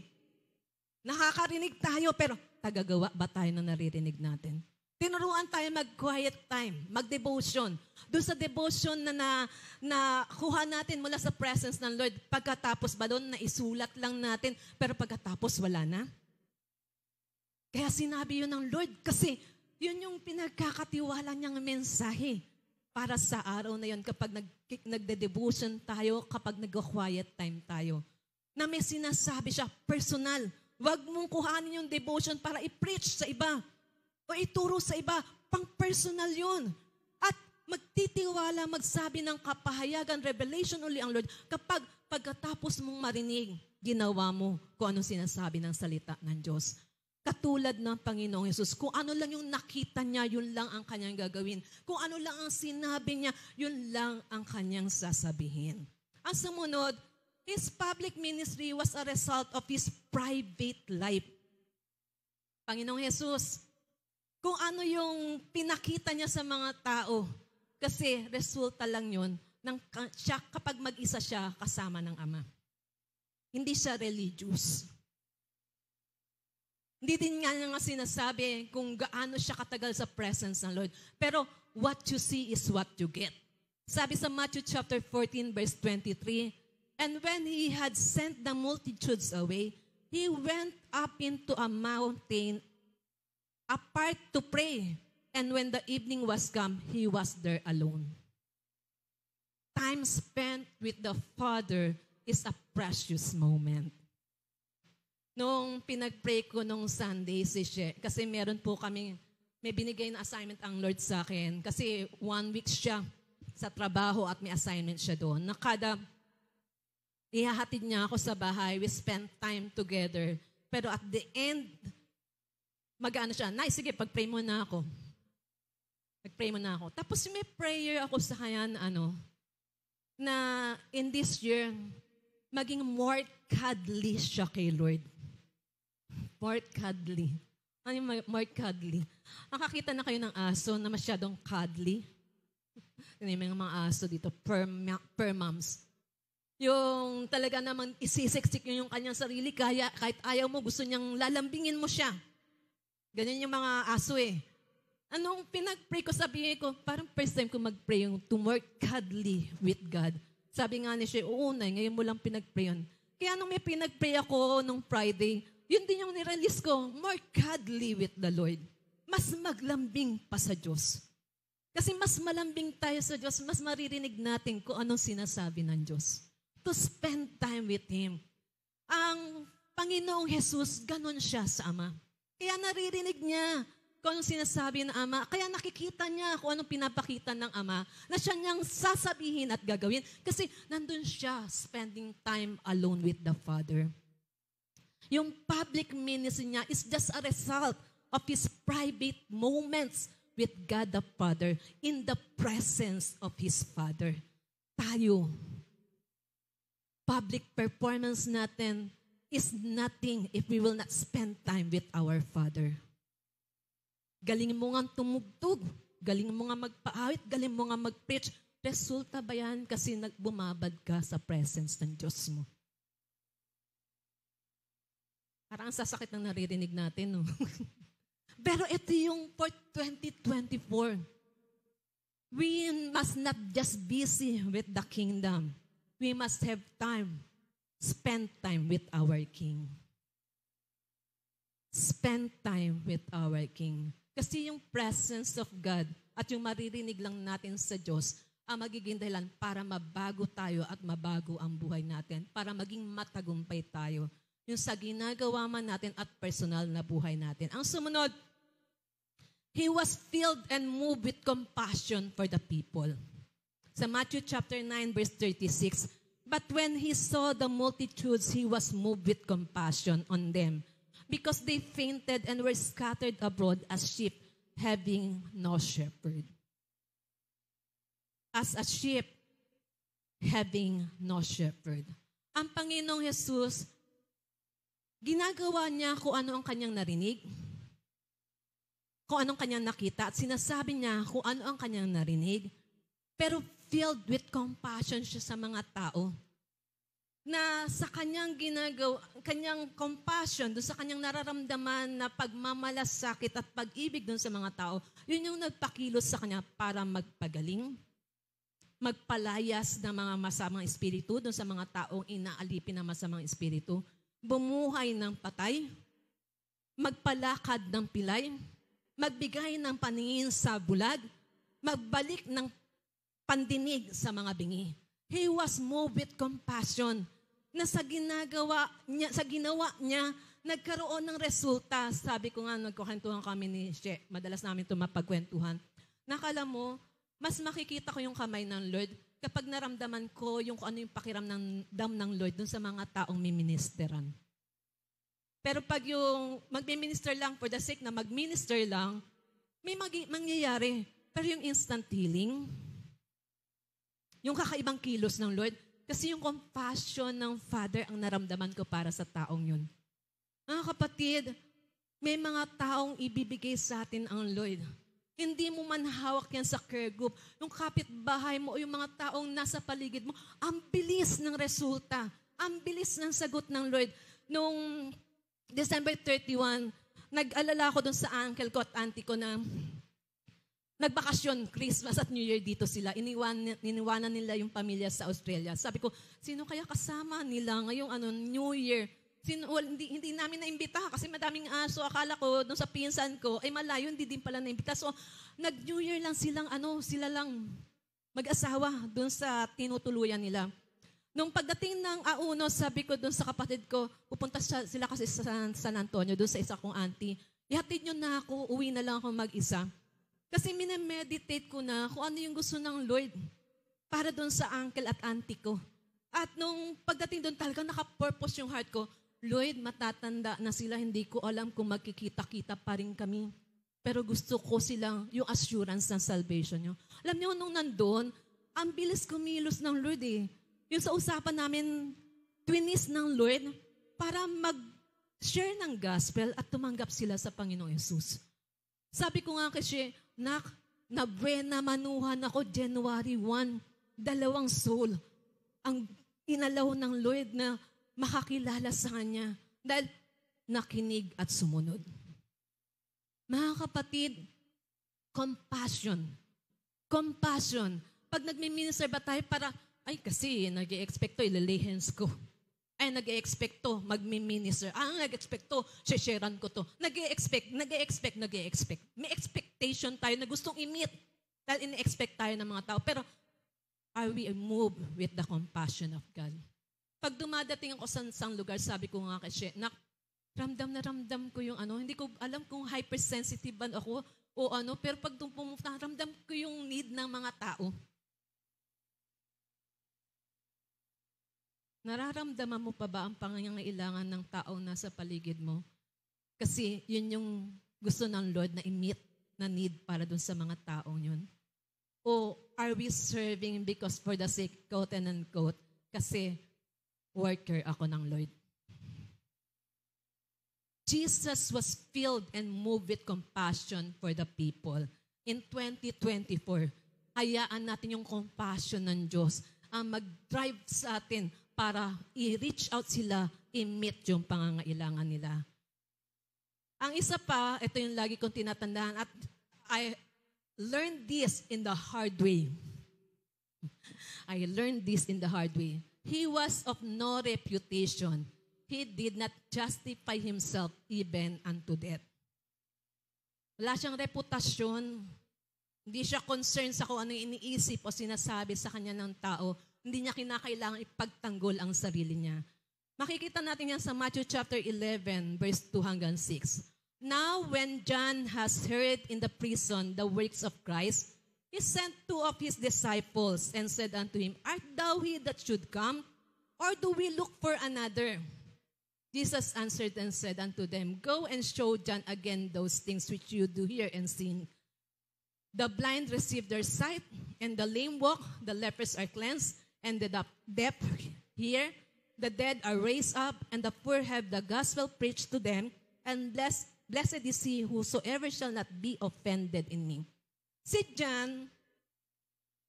Nakakarinig tayo pero tagagawa ba tayo na naririnig natin? Tinuruan tayo mag-quiet time, mag-devotion. Doon sa devotion na kuha natin mula sa presence ng Lord, pagkatapos ba doon na isulat lang natin, pero pagkatapos wala na? Kaya sinabi yun ng Lord kasi yun yung pinagkakatiwala niyang mensahe para sa araw na yun kapag nagde-devotion tayo, kapag nag-quiet time tayo. Na may sinasabi siya, personal. Huwag mong kuhanin yung devotion para i-preach sa iba o ituro sa iba. Pang-personal yun. At magtitiwala, magsabi ng kapahayagan, revelation uli ang Lord kapag pagkatapos mong marinig, ginawa mo kung anong sinasabi ng salita ng Diyos. Katulad ng Panginoong Yesus, kung ano lang yung nakita niya, yun lang ang kanyang gagawin. Kung ano lang ang sinabi niya, yun lang ang kanyang sasabihin. Ang sumunod, his public ministry was a result of his private life. Panginoong Yesus, kung ano yung pinakita niya sa mga tao, kasi resulta lang yun ng siya, kapag mag-isa siya kasama ng Ama. Hindi siya religious. Hindi din nga niya sinasabi kung gaano siya katagal sa presence ng Lord. Pero what you see is what you get. Sabi sa Matthew chapter 14 verse 23, and when he had sent the multitudes away, he went up into a mountain apart to pray. And when the evening was come, he was there alone. Time spent with the Father is a precious moment. Nung pinag-pray ko nung Sunday, kasi meron po kami, may binigay na assignment ang Lord sa akin. Kasi 1 week siya sa trabaho at may assignment siya doon. Na kada ihahatid niya ako sa bahay, we spend time together. Pero at the end, mag-ano siya, Nay, sige, pag-pray mo na ako. Pag-pray mo na ako. Tapos may prayer ako sa kanya na in this year, maging more cuddly siya kay Lord. More cuddly. Ano yung more cuddly? Nakakita na kayo ng aso na masyadong cuddly? May mga aso dito, per moms. Yung talaga naman isisiksik yung kanyang sarili, kaya kahit ayaw mo, gusto niyang lalambingin mo siya. Ganyan yung mga aso eh. Anong pinag-pray ko, sabihin ko, parang first time ko mag-pray yung to more cuddly with God. Sabi nga ni siya, oo, ngayon mo lang pinag-pray yun. Kaya nung may pinag-pray ako nung Friday, yun din yung nirelease ko, more cuddly with the Lord. Mas maglambing pa sa Diyos. Kasi mas malambing tayo sa Diyos, mas maririnig natin kung anong sinasabi ng Diyos. To spend time with Him. Ang Panginoong Jesus, ganun siya sa Ama. Kaya naririnig niya kung anong sinasabi ng Ama. Kaya nakikita niya kung anong pinapakita ng Ama na siya niyang sasabihin at gagawin. Kasi nandun siya, spending time alone with the Father. Yung public ministry niya is just a result of his private moments with God the Father in the presence of his Father. Tayo, public performance natin is nothing if we will not spend time with our Father. Galing mo nga tumugtog, galing mo nga magpaawit, galing mo nga mag-preach. Resulta ba yan kasi nagbumabad ka sa presence ng Diyos mo? Parang ang sasakit ng naririnig natin, no? Pero ito yung for 2024. We must not just busy with the kingdom. We must have time. Spend time with our King. Spend time with our King. Kasi yung presence of God at yung maririnig lang natin sa Diyos ang magiging dahilan para mabago tayo at mabago ang buhay natin, para maging matagumpay tayo. Yung sa ginagawa man natin at personal na buhay natin. Ang sumunod, he was filled and moved with compassion for the people. Sa Matthew chapter 9, verse 36, but when he saw the multitudes, he was moved with compassion on them, because they fainted and were scattered abroad as sheep having no shepherd. As a sheep having no shepherd. Ang Panginoong Jesus, ginagawa niya kung ano ang kanyang narinig, kung anong kanyang nakita, at sinasabi niya kung ano ang kanyang narinig, pero filled with compassion siya sa mga tao. Na sa kanyang ginagawa, kanyang compassion, doon sa kanyang nararamdaman na pagmamalasakit at pag-ibig doon sa mga tao, yun yung nagpakilos sa kanya para magpagaling, magpalayas ng mga masamang espiritu doon sa mga taong inaalipin ng masamang espiritu, bumuhay ng patay, magpalakad ng pilay, magbigay ng paningin sa bulag, magbalik ng pandinig sa mga bingi. He was moved with compassion na sa ginawa niya, nagkaroon ng resulta. Sabi ko nga, nagkukwentuhan kami ni She, madalas namin ito mapagkwentuhan. Nakala mo, mas makikita ko yung kamay ng Lord kapag naramdaman ko yung kung ano yung pakiramdam ng Lord dun sa mga taong miministeran. Pero pag yung magmi-minister lang for the sake na mag-minister lang, may mangyayari. Pero yung instant healing, yung kakaibang kilos ng Lord, kasi yung compassion ng Father ang naramdaman ko para sa taong yun. Mga kapatid, may mga taong ibibigay sa atin ang Lord. Hindi mo man hawak yan sa care group. Yung kapitbahay mo o yung mga taong nasa paligid mo, ang bilis ng resulta. Ang bilis ng sagot ng Lord. Nung December 31, nag-alala ko dun sa uncle ko at auntie ko na nagbakasyon, Christmas at New Year dito sila. Iniwanan nila yung pamilya sa Australia. Sabi ko, sino kaya kasama nila ngayong New Year? Hindi namin naimbita kasi madaming aso. Akala ko, doon sa pinsan ko, ay malayo, hindi din pala naimbita. So, nag-New Year lang sila lang mag-asawa doon sa tinutuluyan nila. Nung pagdating ng Auno, sabi ko doon sa kapatid ko, pupunta sila kasi sa San Antonio, doon sa isa kong auntie. Ihatid nyo na ako, uwi na lang ako mag-isa. Kasi minemeditate ko na kung ano yung gusto ng Lord para doon sa uncle at auntie ko. At nung pagdating doon talaga naka-purpose yung heart ko, Lord, matatanda na sila, hindi ko alam kung magkikita-kita pa rin kami. Pero gusto ko silang yung assurance ng salvation nyo. Alam niyo, nung nandun, ang bilis kumilos ng Lord eh. Yung sa usapan namin, twinis ng Lord para mag-share ng gospel at tumanggap sila sa Panginoong Yesus. Sabi ko nga kasi, Nak, nabuena manuhan ako January 1, 2 soul ang inalaw ng Lord na makakilala sa Kanya dahil nakinig at sumunod. Mga kapatid, compassion. Compassion. Pag nagmi-minister ba tayo para, ay kasi nag-i-expect to, ilalay hands ko. Ay nag-i-expect to, magmi-minister. Nag-expect to, sharean ko to. Nag-i-expect. May expectation tayo na gustong i-meet. Dahil ini-expect tayo ng mga tao. Pero are we moved with the compassion of God? Pag dumadating ako sa isang lugar, sabi ko nga kasi, ramdam na ramdam ko yung hindi ko alam kung hypersensitive ba ako o pero pag pumunta, ramdam ko yung need ng mga tao. Nararamdaman mo pa ba ang pangangailangan ng tao nasa paligid mo? Kasi yun yung gusto ng Lord na i-meet na need para dun sa mga taong yun. O are we serving because for the sake, quote and unquote, kasi worker ako ng Lord. Jesus was filled and moved with compassion for the people. In 2024, hayaan natin yung compassion ng Diyos ang mag-drive sa atin para i-reach out sila, i-meet yung pangangailangan nila. Ang isa pa, ito yung lagi kong tinatandaan, at I learned this in the hard way. I learned this in the hard way. He was of no reputation. He did not justify himself even unto death. Wala siyang reputasyon. Hindi siya concerned sa kung ano yung iniisip o sinasabi sa kanya ng tao. Hindi niya kinakailangan ipagtanggol ang sarili niya. Makikita natin yan sa Matthew chapter 11, verse 2 hanggang 6. Now, when John has heard in the prison the works of Christ, he sent two of his disciples and said unto him, Art thou he that should come, or do we look for another? Jesus answered and said unto them, Go and show John again those things which you do hear and see. The blind receive their sight, and the lame walk, the lepers are cleansed, and the deaf hear, the dead are raised up, and the poor have the gospel preached to them, and blessed is he whosoever shall not be offended in me. Si John,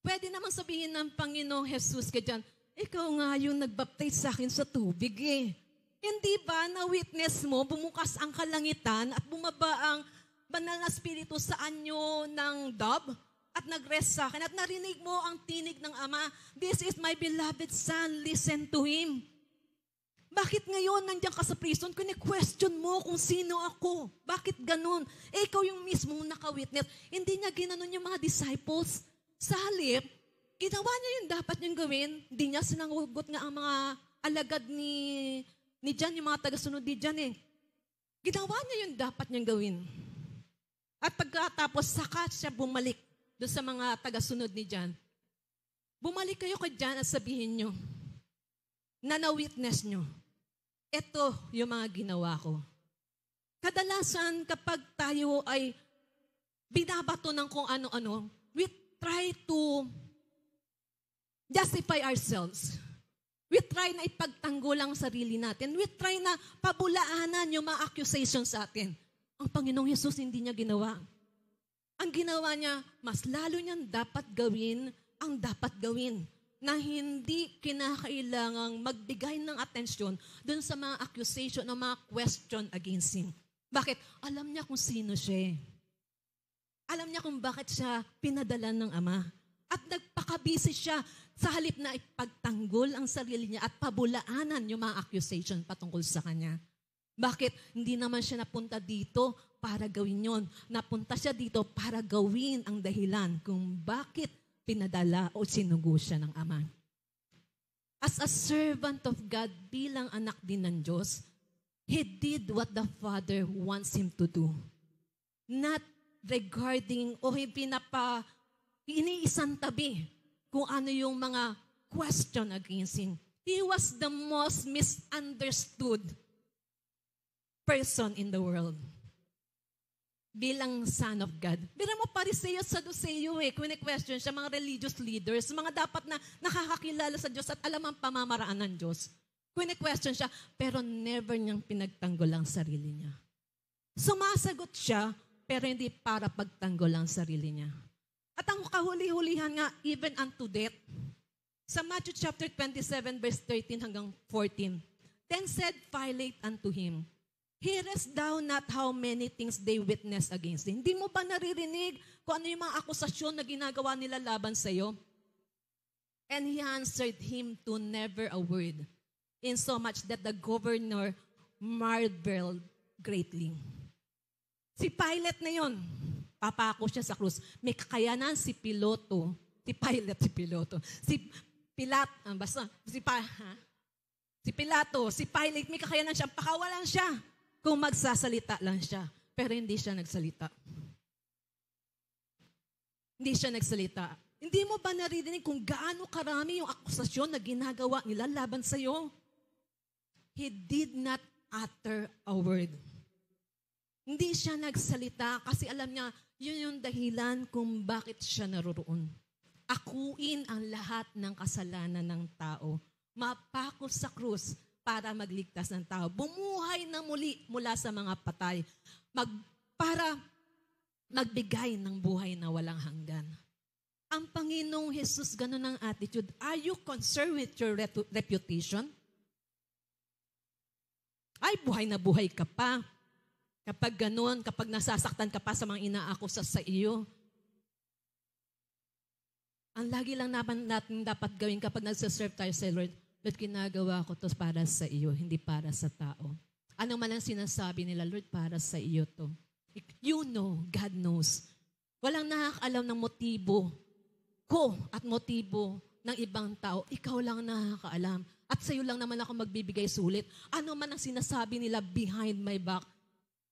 pwede naman sabihin ng Panginoong Jesus kay John, ikaw nga yung nagbaptize sa akin sa tubig eh. Hindi ba na-witness mo, bumukas ang kalangitan at bumaba ang banal na spirito sa anyo ng dove at nag-rest sa akin at narinig mo ang tinig ng Ama, This is my beloved Son, listen to Him. Bakit ngayon nandiyan ka sa prison, kine-question mo kung sino ako? Bakit ganun? Ikaw yung mismong naka-witness. Hindi niya ginanon yung mga disciples. Sa halip, ginawa niya yung dapat niyang gawin. Hindi niya sinangugot nga ang mga alagad ni John, yung mga tagasunod ni John eh. Ginawa niya yung dapat niyang gawin. At pagkatapos, saka siya bumalik doon sa mga tagasunod ni John. Bumalik kayo kay John at sabihin nyo, na na-witness nyo, ito yung mga ginawa ko. Kadalasan kapag tayo ay binabato ng kung ano-ano, we try to justify ourselves. We try na ipagtanggol ang sarili natin. We try na pabulaanan yung mga accusations sa atin. Ang Panginoong Yesus hindi niya ginawa. Ang ginawa niya, mas lalo niyang dapat gawin ang dapat gawin na hindi kinakailangang magbigay ng atensyon dun sa mga accusation o mga question against him. Bakit? Alam niya kung sino siya. Alam niya kung bakit siya pinadala ng Ama. At nagpakabisi siya sa halip na ipagtanggol ang sarili niya at pabulaanan yung mga accusation patungkol sa kanya. Bakit? Hindi naman siya napunta dito para gawin yon. Napunta siya dito para gawin ang dahilan kung bakit pinadala o sinugo siya ng Ama. As a servant of God, bilang anak din ng Diyos, He did what the Father wants Him to do. Not regarding o iniisang tabi kung ano yung mga question against Him. He was the most misunderstood person in the world. Bilang Son of God. Bira mo Pariseo at Saduceo kune-question siya, mga religious leaders, mga dapat na nakakakilala sa Diyos at alam ang pamamaraan ng Diyos. Kune-question siya, pero never niyang pinagtanggol ang sarili niya. Sumasagot siya, pero hindi para pagtanggol ang sarili niya. At ang kahuli-hulihan nga, even unto death, sa Matthew chapter 27, verse 13 hanggang 14, Then said Pilate unto him, Hearest thou not how many things they witness against thee? Hindi mo ba naririnig kung ano yung mga akusasyon na ginagawa nila laban sa iyo? And he answered him to never a word, insomuch that the governor marveled greatly. Si Pilate na yon, papako siya sa krus. May kakayanan si Pilato, si Pilato, si Pilate, may kakayanan siya, pakawalan siya kung magsasalita lang siya. Pero hindi siya nagsalita. Hindi siya nagsalita. Hindi mo ba naririnig kung gaano karami yung akusasyon na ginagawa nila laban sa iyo? He did not utter a word. Hindi siya nagsalita kasi alam niya, yun yung dahilan kung bakit siya naroroon. Akuin ang lahat ng kasalanan ng tao. Mapako sa krus para magligtas ng tao. Bumuhay na muli mula sa mga patay. Para magbigay ng buhay na walang hanggan. Ang Panginoong Jesus, ganun ang attitude. Are you concerned with your reputation? Ay, buhay na buhay ka pa. Kapag ganun, kapag nasasaktan ka pa sa mga inaakusa sa iyo. Ang lagi lang natin dapat gawin kapag nagsaserve tayo sa Lord, Lord, ginagawa ko to para sa iyo, hindi para sa tao. Ano man ang sinasabi nila, Lord, para sa iyo to. You know, God knows. Walang nakakaalam ng motibo ko at motibo ng ibang tao. Ikaw lang nakakaalam. At sa'yo lang naman ako magbibigay sulit. Ano man ang sinasabi nila behind my back,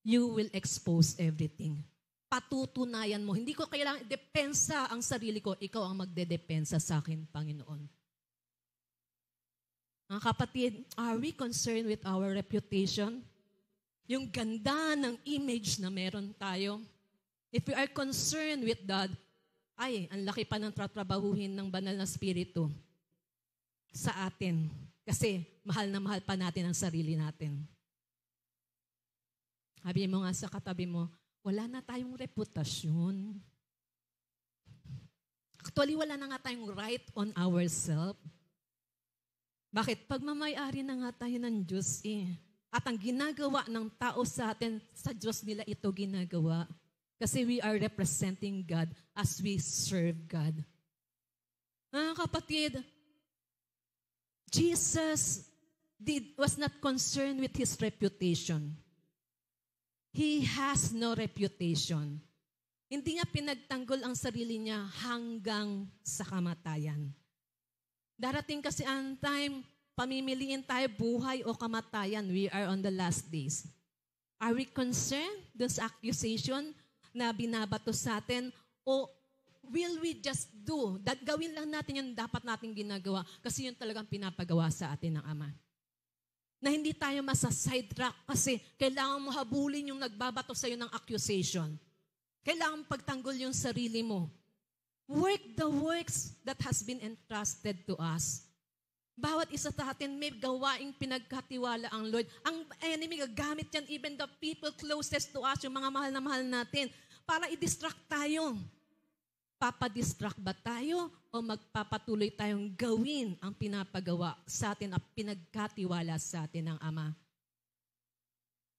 you will expose everything. Patutunayan mo. Hindi ko kailangan depensa ang sarili ko. Ikaw ang magdedepensa sa akin, Panginoon. Mga kapatid, are we concerned with our reputation? Yung ganda ng image na meron tayo. If we are concerned with that, ay, ang laki pa ng tatrabahuhin ng banal na spirito sa atin. Kasi mahal na mahal pa natin ang sarili natin. Sabi mo nga sa katabi mo, wala na tayong reputasyon. Actually, wala na nga tayong right on ourselves. Bakit? Pagmamayari na nga tayo ng Diyos eh. At ang ginagawa ng tao sa atin, sa Diyos nila ito ginagawa. Kasi we are representing God as we serve God. Mga kapatid, Jesus was not concerned with his reputation. He has no reputation. Hindi niya pinagtanggol ang sarili niya hanggang sa kamatayan. Darating kasi ang time, pamimiliin tayo buhay o kamatayan. We are on the last days. Are we concerned dun sa accusation na binabato sa atin? O will we just do? Gawin lang natin yung dapat natin ginagawa kasi yun talagang pinapagawa sa atin ng Ama. Na hindi tayo masa-sidetrack kasi kailangan mo habulin yung nagbabato sa iyo ng accusation. Kailangan pagtanggol yung sarili mo. Work the works that has been entrusted to us. Bawat isa sa atin may gawaing pinagkatiwala ang Lord. Ang enemy gagamit yan, even the people closest to us, yung mga mahal na mahal natin, para i-distract tayo. Papadistract ba tayo o magpapatuloy tayong gawin ang pinapagawa sa atin at pinagkatiwala sa atin ng Ama?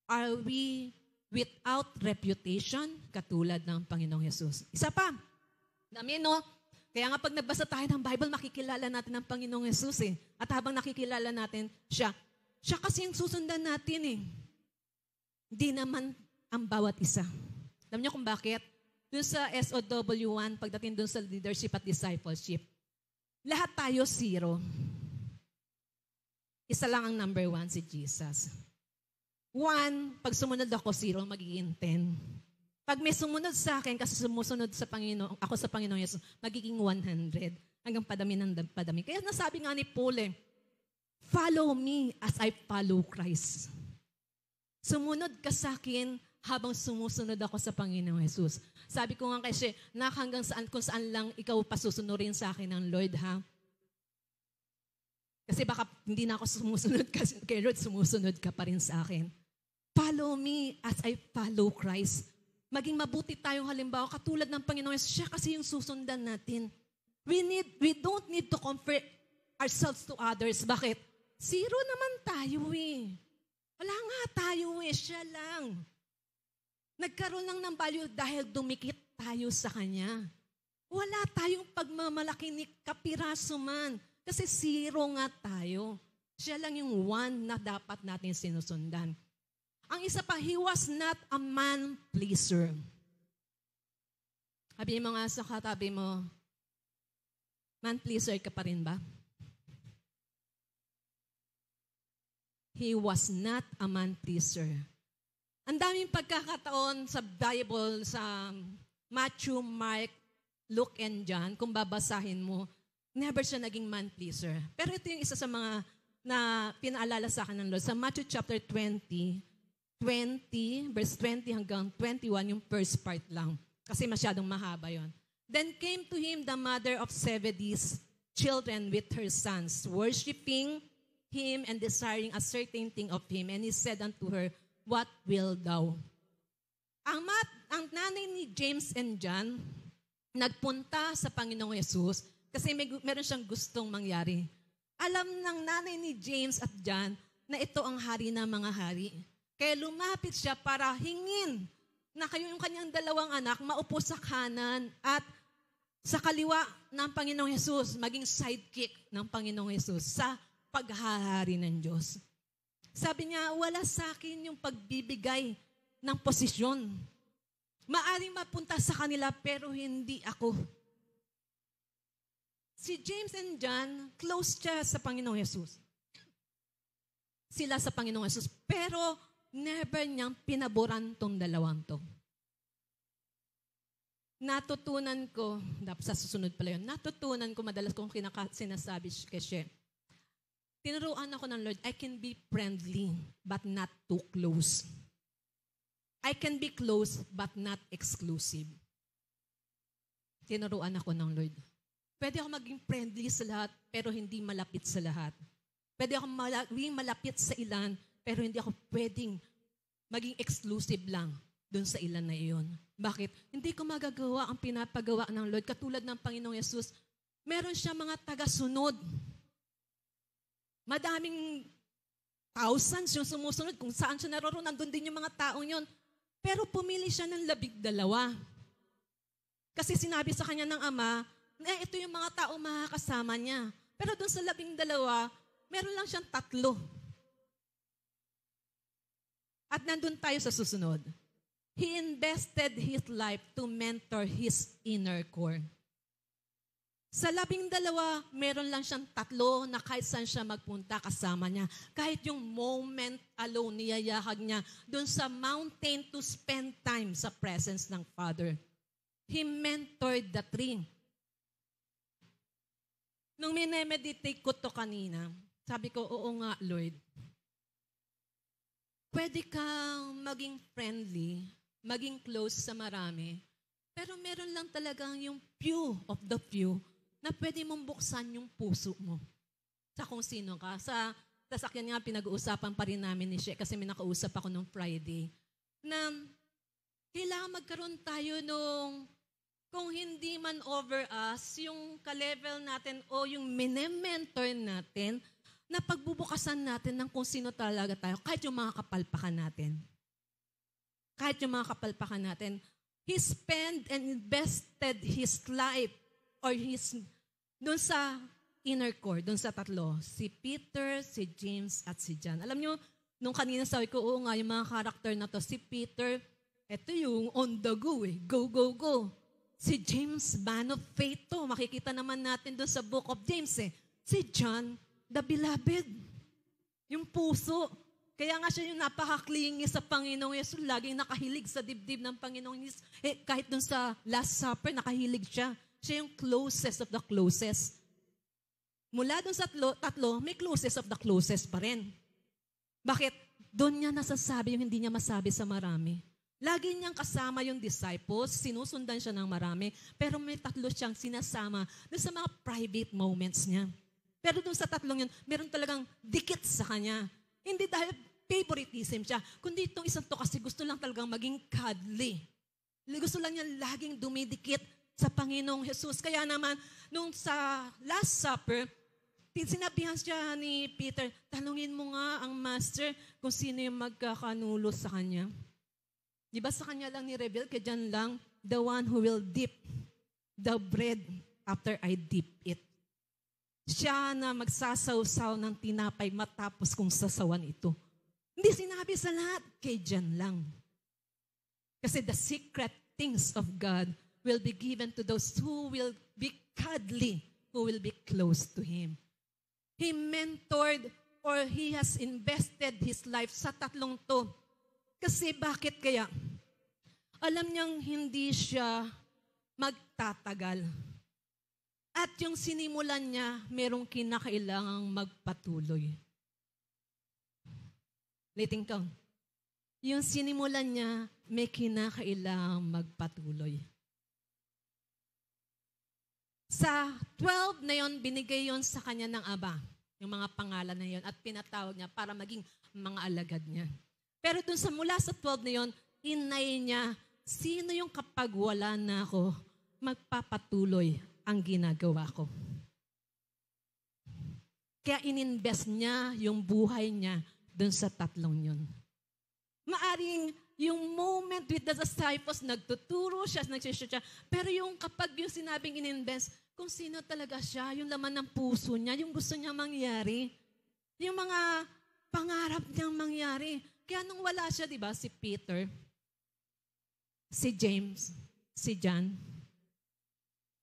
Are we without reputation katulad ng Panginoong Yesus? Isa pa, dami no? Kaya nga pag nagbasa tayo ng Bible, makikilala natin ang Panginoong Yesus eh. At habang nakikilala natin siya kasi yung susundan natin eh. Hindi naman ang bawat isa. Alam niyo kung bakit? Doon sa SOW1, pagdating doon sa leadership at discipleship, lahat tayo zero. Isa lang ang number 1, si Jesus. 1, pag sumunod ako, 0, magiging 10. Pag may sumunod sa akin, kasi sumusunod sa Panginoon, ako sa Panginoong Yesus, magiging 100. Hanggang padami ng padami. Kaya nasabi nga ni Paul follow me as I follow Christ. Sumunod ka sa akin habang sumusunod ako sa Panginoong Yesus. Sabi ko nga kasi, hanggang saan, kung saan lang ikaw pasusunurin sa akin ng Lord, ha? Kasi baka hindi na ako sumusunod kasi kay Lord, sumusunod ka pa rin sa akin. Follow me as I follow Christ. Maging mabuti tayong halimbawa katulad ng Panginoon. Siya kasi yung susundan natin. We don't need to compare ourselves to others. Bakit? Zero naman tayo eh. Wala nga tayo eh. Siya lang. Nagkaroon lang ng value dahil dumikit tayo sa Kanya. Wala tayong pagmamalaki ni kapiraso man. Kasi zero nga tayo. Siya lang yung one na dapat natin sinusundan. Ang isa pa, he was not a man pleaser. Sabi mo nga sa katabi mo, man pleaser ka pa rin ba? He was not a man pleaser. Ang daming pagkakataon sa Bible, sa Matthew, Mark, Luke, and John, kung babasahin mo, never siya naging man pleaser. Pero ito yung isa sa mga na pinaalala sa akin ng Lord. Sa Matthew chapter 20, verse 20 hanggang 21, yung first part lang. Kasi masyadong mahaba yon. Then came to him the mother of Zebedee's children with her sons, worshiping him and desiring a certain thing of him. And he said unto her, what will thou? Ang nanay ni James and John, nagpunta sa Panginoong Yesus kasi meron siyang gustong mangyari. Alam ng nanay ni James at John na ito ang hari ng mga hari. Kaya lumapit siya para hingin na yung kanyang dalawang anak maupo sa kanan at sa kaliwa ng Panginoong Yesus, maging sidekick ng Panginoong Yesus sa paghahari ng Diyos. Sabi niya, wala sa akin yung pagbibigay ng posisyon. Maaring mapunta sa kanila pero hindi ako. Si James and John, close siya sa Panginoong Yesus. Sila sa Panginoong Yesus. Pero never niyang pinaboran tong dalawang to. Natutunan ko, dapat sa susunod pala yun, natutunan ko madalas kong sinasabi kay She. Tinuruan ako ng Lord, I can be friendly but not too close. I can be close but not exclusive. Tinuruan ako ng Lord. Pwede ako maging friendly sa lahat pero hindi malapit sa lahat. Pwede ako maging malapit sa ilan pero hindi ako pwedeng maging exclusive lang doon sa ilan na iyon. Bakit? Hindi ko magagawa ang pinapagawa ng Lord. Katulad ng Panginoong Yesus, meron siya mga taga-sunod. Madaming thousands yung sumusunod. Kung saan siya naroon, nandun din yung mga taong yun. Pero pumili siya ng 12. Kasi sinabi sa kanya ng Ama, ito yung mga taong makakasama niya. Pero doon sa 12, meron lang siyang 3. At nandun tayo sa susunod. He invested his life to mentor his inner core. Sa 12, meron lang siyang 3 na kahit saan siya magpunta, kasama niya. Kahit yung moment alone, niyayahag niya doon sa mountain to spend time sa presence ng Father. He mentored the 3. Nung minemeditate ko to kanina, sabi ko, oo nga, Lord. Pwede kang maging friendly, maging close sa marami, pero meron lang talagang yung few of the few na pwede mong buksan yung puso mo sa kung sino ka. Sa sasakyan nga, pinag-uusapan pa rin namin ni She kasi may nakausap ako nung Friday na kailangan magkaroon tayo nung kung hindi man over us, yung ka-level natin o yung mine-mentor natin na pagbubukasan natin ng kung sino talaga tayo, kahit yung mga kapalpakan natin. Kahit yung mga kapalpakan natin. He spent and invested his life or his doon sa inner core, doon sa 3. Si Peter, si James, at si John. Alam nyo, nung kanina sabi ko, oo nga, yung mga karakter na to, si Peter, eto yung on the go eh. Go, go, go. Si James, man of faith to. Makikita naman natin doon sa book of James eh. Si John, the beloved. Yung puso. Kaya nga siya yung napakaklingi sa Panginoong Yesus. Laging nakahilig sa dibdib ng Panginoong Yesus. Kahit doon sa Last Supper, nakahilig siya. Siya yung closest of the closest. Mula doon sa 3, may closest of the closest pa rin. Bakit? Doon niya nasasabi yung hindi niya masabi sa marami. Lagi niyang kasama yung disciples, sinusundan siya ng marami, pero may 3 siyang sinasama doon sa mga private moments niya. Pero doon sa 3 yun, meron talagang dikit sa kanya. Hindi dahil favoritism siya, kundi itong isang to kasi gusto lang talagang maging cuddly. Gusto lang niya laging dumidikit sa Panginoong Jesus. Kaya naman, nung sa Last Supper, sinabihan siya ni Peter, tanungin mo nga ang master kung sino yung magkakanulo sa kanya. Di ba sa kanya lang ni-reveal, kaya dyan lang, the one who will dip the bread after I dip it. Siya na magsasawsaw ng tinapay matapos kong sasawan ito. Hindi sinabi sa lahat, kay dyan lang. Kasi the secret things of God will be given to those who will be cuddly, who will be close to Him. He mentored or He has invested His life sa 3 to. Kasi bakit kaya? Alam niyang hindi siya magtatagal. At yung sinimulan niya, merong kinakailangang magpatuloy. Liting ka. Yung sinimulan niya, may kinakailangang magpatuloy. Sa 12 na yon, binigay yon sa kanya ng Aba, yung mga pangalan na yon, at pinatawag niya para maging mga alagad niya. Pero dun sa mula sa 12 na yon, inay niya, sino yung kapag wala na ako, magpapatuloy ang ginagawa ko. Kaya ininvest niya yung buhay niya dun sa 3 yun. Maaring yung moment with the disciples, nagtuturo siya, nagsishoot siya. Pero yung kapag yung sinabing ininvest, kung sino talaga siya, yung laman ng puso niya, yung gusto niya mangyari, yung mga pangarap niyang mangyari. Kaya nung wala siya, di ba, si Peter, si James, si John.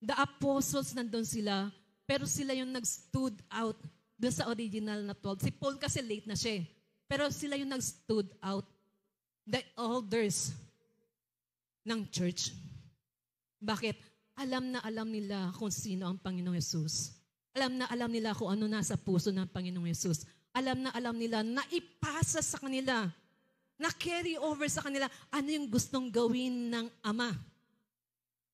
The apostles nandun sila, pero sila yung nag-stood out doon sa original na 12. Si Paul kasi late na siya. Pero sila yung nag-stood out. The elders ng church. Bakit? Alam na alam nila kung sino ang Panginoong Yesus. Alam na alam nila kung ano nasa puso ng Panginoong Yesus. Alam na alam nila na ipasa sa kanila, na carry over sa kanila, ano yung gustong gawin ng Ama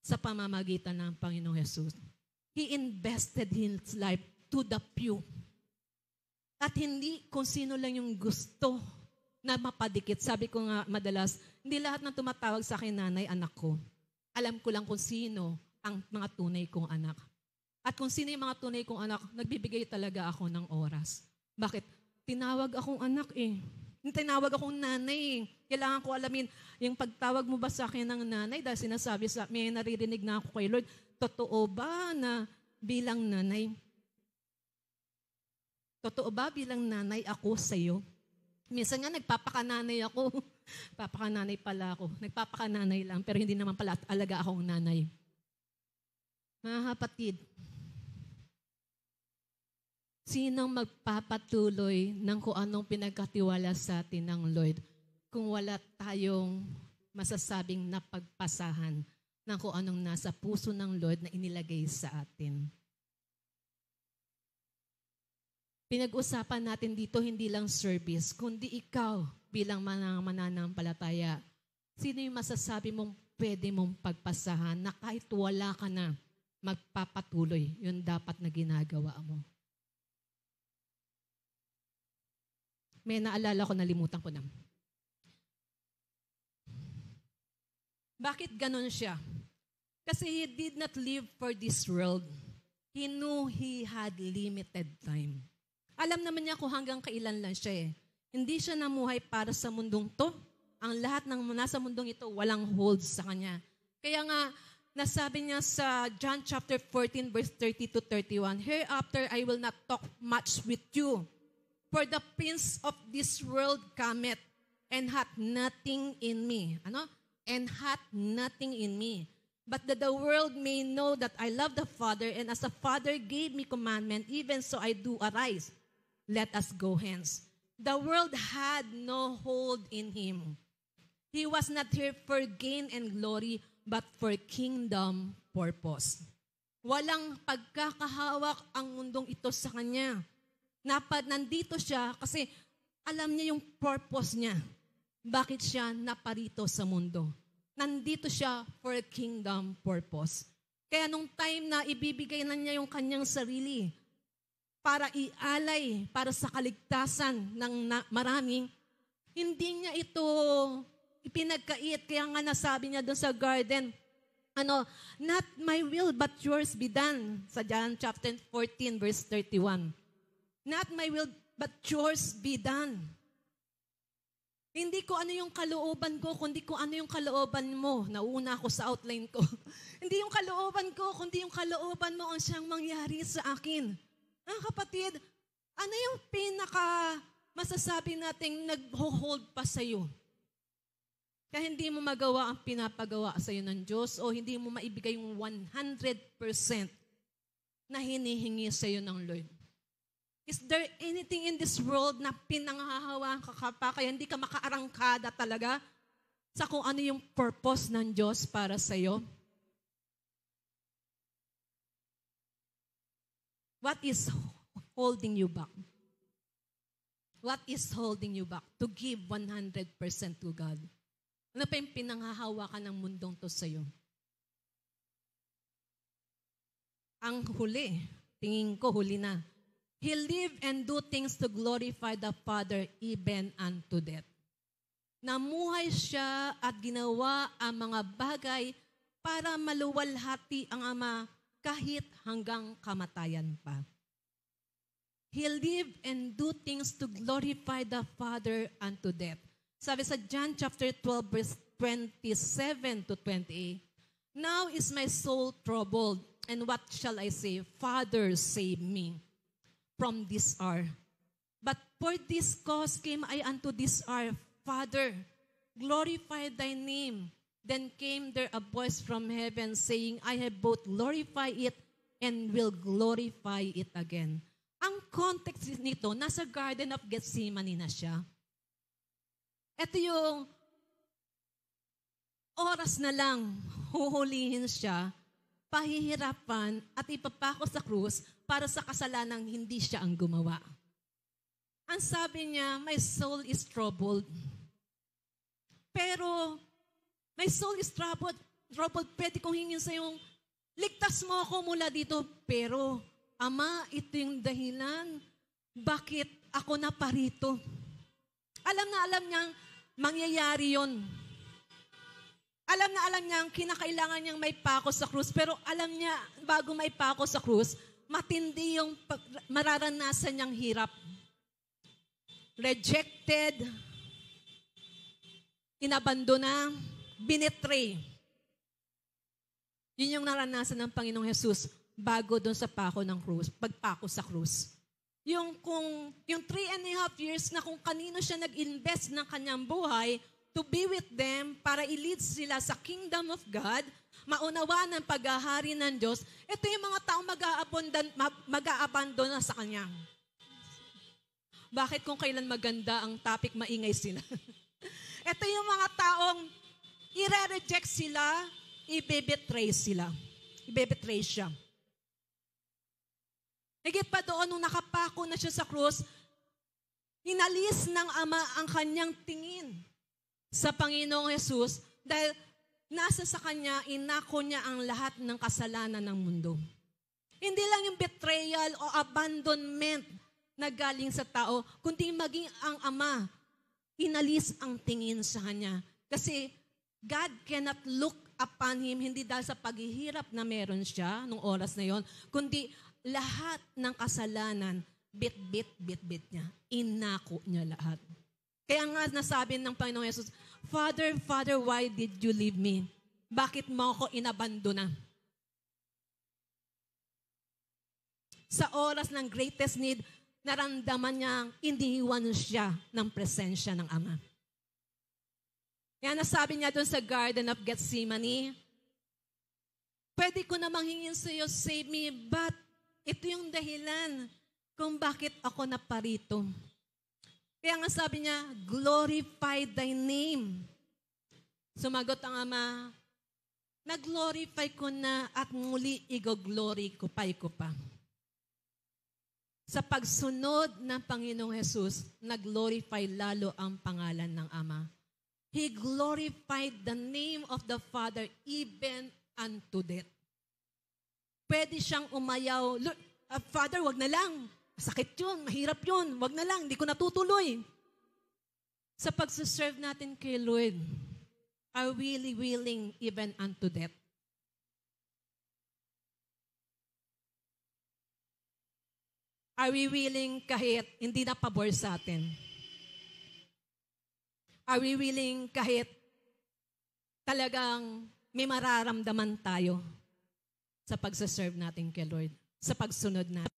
sa pamamagitan ng Panginoong Yesus. He invested his life to the few. At hindi kung sino lang yung gusto na mapadikit. Sabi ko nga madalas, hindi lahat ng tumatawag sa akin nanay, anak ko. Alam ko lang kung sino ang mga tunay kong anak. At kung sino yung mga tunay kong anak, nagbibigay talaga ako ng oras. Bakit? Tinawag akong anak eh. Tinawag akong nanay eh. Kailangan ko alamin, yung pagtawag mo ba sa akin ng nanay, dahil sinasabi sa may naririnig na ako kay Lord, totoo ba na bilang nanay? Totoo ba bilang nanay ako sa iyo? Minsan nga nagpapakananay ako. Papakananay pala ako. Nagpapakananay lang, pero hindi naman pala alaga akong nanay. Mga kapatid, sinong magpapatuloy ng kung anong pinagkatiwala sa atin ng Lord kung wala tayong masasabing napagpasahan ng kung anong nasa puso ng Lord na inilagay sa atin? Pinag-usapan natin dito hindi lang service, kundi ikaw bilang mananampalataya. Sino yung masasabi mong pwede mong pagpasahan na kahit wala ka na, magpapatuloy yung dapat na ginagawa mo? May naalala ko, nalimutan ko na. Bakit ganun siya? Kasi he did not live for this world. He knew he had limited time. Alam naman niya kung hanggang kailan lang siya eh. Hindi siya namuhay para sa mundong to. Ang lahat ng nasa mundong ito, walang hold sa kanya. Kaya nga, nasabi niya sa John chapter 14, verse 30 to 31, "Hereafter I will not talk much with you, for the prince of this world cometh, and hath nothing in me." Ano? "And hath nothing in me. But that the world may know that I love the Father, and as the Father gave me commandment, even so I do arise. Let us go hence." The world had no hold in him. He was not here for gain and glory, but for kingdom purpose. Walang pagkakahawak ang mundong ito sa kanya. Nandito siya kasi alam niya yung purpose niya. Bakit siya naparito sa mundo? Nandito siya for kingdom purpose. Kaya nung time na ibibigay na niya yung kanyang sarili para ialay, para sa kaligtasan ng maraming, hindi niya ito ipinagkait. Kaya nga nasabi niya doon sa garden, "Not my will but yours be done." Sa John chapter 14 verse 31. "Not my will but yours be done." Hindi ko ano yung kalooban ko, kundi kung ano yung kalooban mo. Nauna ako sa outline ko. Hindi yung kalooban ko, kundi yung kalooban mo ang siyang mangyari sa akin. Kapatid, ano yung masasabi nating nag-hold pa sa'yo? Kaya hindi mo magawa ang pinapagawa sa'yo ng Diyos o hindi mo maibigay yung 100% na hinihingi sa'yo ng Lord. Is there anything in this world na pinanghahawaan ka pa kaya hindi ka makaarangkada talaga sa kung ano yung purpose ng Diyos para sa'yo? What is holding you back? What is holding you back to give 100% to God? Ano pa yung pinanghahawakan ng mundong to sa'yo? Ang huli, tingin ko huli na. He lived and do things to glorify the Father even unto death. Namuhay siya at ginawa ang mga bagay para maluwalhati ang Ama kahit hanggang kamatayan pa. He lived and do things to glorify the Father unto death. Sabi sa John chapter 12 verse 27 to 28, "Now is my soul troubled, and what shall I say? Father, save me from this hour. But for this cause came I unto this hour. Father, glorify thy name. Then came there a voice from heaven saying, I have both glorified it and will glorify it again. Ang context nito, nasa Garden of Gethsemane na siya. Ito yung oras na lang huhulihin siya, pahihirapan at ipapako sa krus para sa kasalanang hindi siya ang gumawa. Ang sabi niya, my soul is troubled. Pero, my soul is troubled. Pwede kong hingin sa yung, ligtas mo ako mula dito. Pero, Ama, ito yung dahilan. Bakit ako naparito? Alam niyang mangyayari yon. Alam niyang kinakailangan niyang may pako sa krus. Pero alam niya, bago may pako sa krus, matindi yung mararanasan niyang hirap. Rejected, inabandona, binetray. Yun yung naranasan ng Panginoong Jesus bago doon sa pako ng krus, pagpako sa krus. Yung 3.5 years na kung kanino siya nag-invest ng kanyang buhay to be with them para i-lead sila sa kingdom of God, maunawa ng paghahari ng Diyos, ito yung mga taong mag-aabandona sa Kanya. Bakit kung kailan maganda ang topic, maingay sila? Ito yung mga taong i-reject sila, i-betray sila. I-betray siya. Higit pa doon, nung nakapako na siya sa krus, inalis ng Ama ang kanyang tingin sa Panginoong Jesus dahil nasa sa Kanya, inako niya ang lahat ng kasalanan ng mundo. Hindi lang yung betrayal o abandonment na galing sa tao, kundi maging ang Ama, inalis ang tingin sa Kanya. Kasi God cannot look upon him, hindi dahil sa paghihirap na meron siya nung oras na yon, kundi lahat ng kasalanan, bit niya. Inako niya lahat. Kaya nga nasabi ng Panginoong Jesus, Father, Father, why did you leave me? Bakit mo ako inabandona? Sa oras ng greatest need, naramdaman niyang iniwan siya ng presensya ng Ama. Kaya nasabi niya doon sa Garden of Gethsemane, pwede ko namang hingin sa iyo, save me, but ito yung dahilan kung bakit ako naparito. Kaya nga sabi niya, glorify thy name. Sumagot ang Ama, nag-glorify ko na at muli i-glorify ko pa. Sa pagsunod ng Panginoong Jesus, nag-glorify lalo ang pangalan ng Ama. He glorified the name of the Father even unto death. Pwede siyang umayaw, Father, wag na lang. Sakit yun, mahirap yun, wag na lang, hindi ko natutuloy. Sa pagsuserve natin kay Lord, are we willing even unto death? Are we willing kahit hindi na pabor sa atin? Are we willing kahit talagang may mararamdaman tayo sa pagsaserve natin kay Lord, sa pagsunod natin?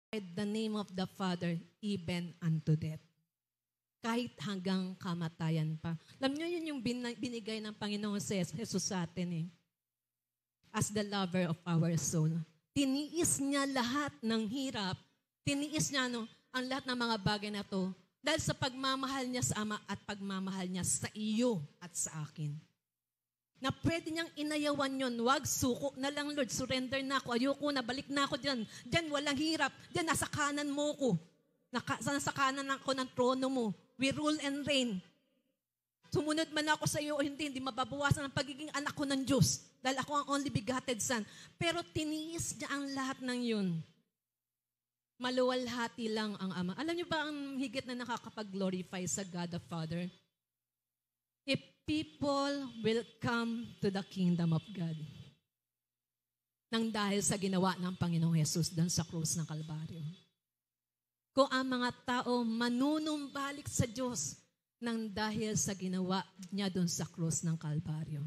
The name of the Father, even unto death. Kahit hanggang kamatayan pa. Alam niyo, yun yung binigay ng Panginoong Jesus sa atin eh. As the lover of our soul. Tiniis niya lahat ng hirap. Tiniis niya ang lahat ng mga bagay na to dahil sa pagmamahal niya sa Ama at pagmamahal niya sa iyo at sa akin. Na pwede niyang inayawan yun. Wag, suko na lang, Lord. Surrender na ako. Ayoko na. Balik na ako dyan. Dyan, walang hirap. Dyan, nasa kanan mo ko. Nasa kanan ako ng trono mo. We rule and reign. Sumunod man ako sa iyo o hindi mababawasan ang pagiging anak ko ng Diyos. Dahil ako ang only begotten son. Pero tiniis niya ang lahat ng yun. Maluwalhati lang ang Ama. Alam niyo ba ang higit na nakakapag-glorify sa God the Father? If people will come to the kingdom of God. Nang dahil sa ginawa ng Panginoong Jesus doon sa krus ng Kalbaryo. Kung ang mga tao manunumbalik sa Diyos nang dahil sa ginawa niya doon sa krus ng Kalbaryo.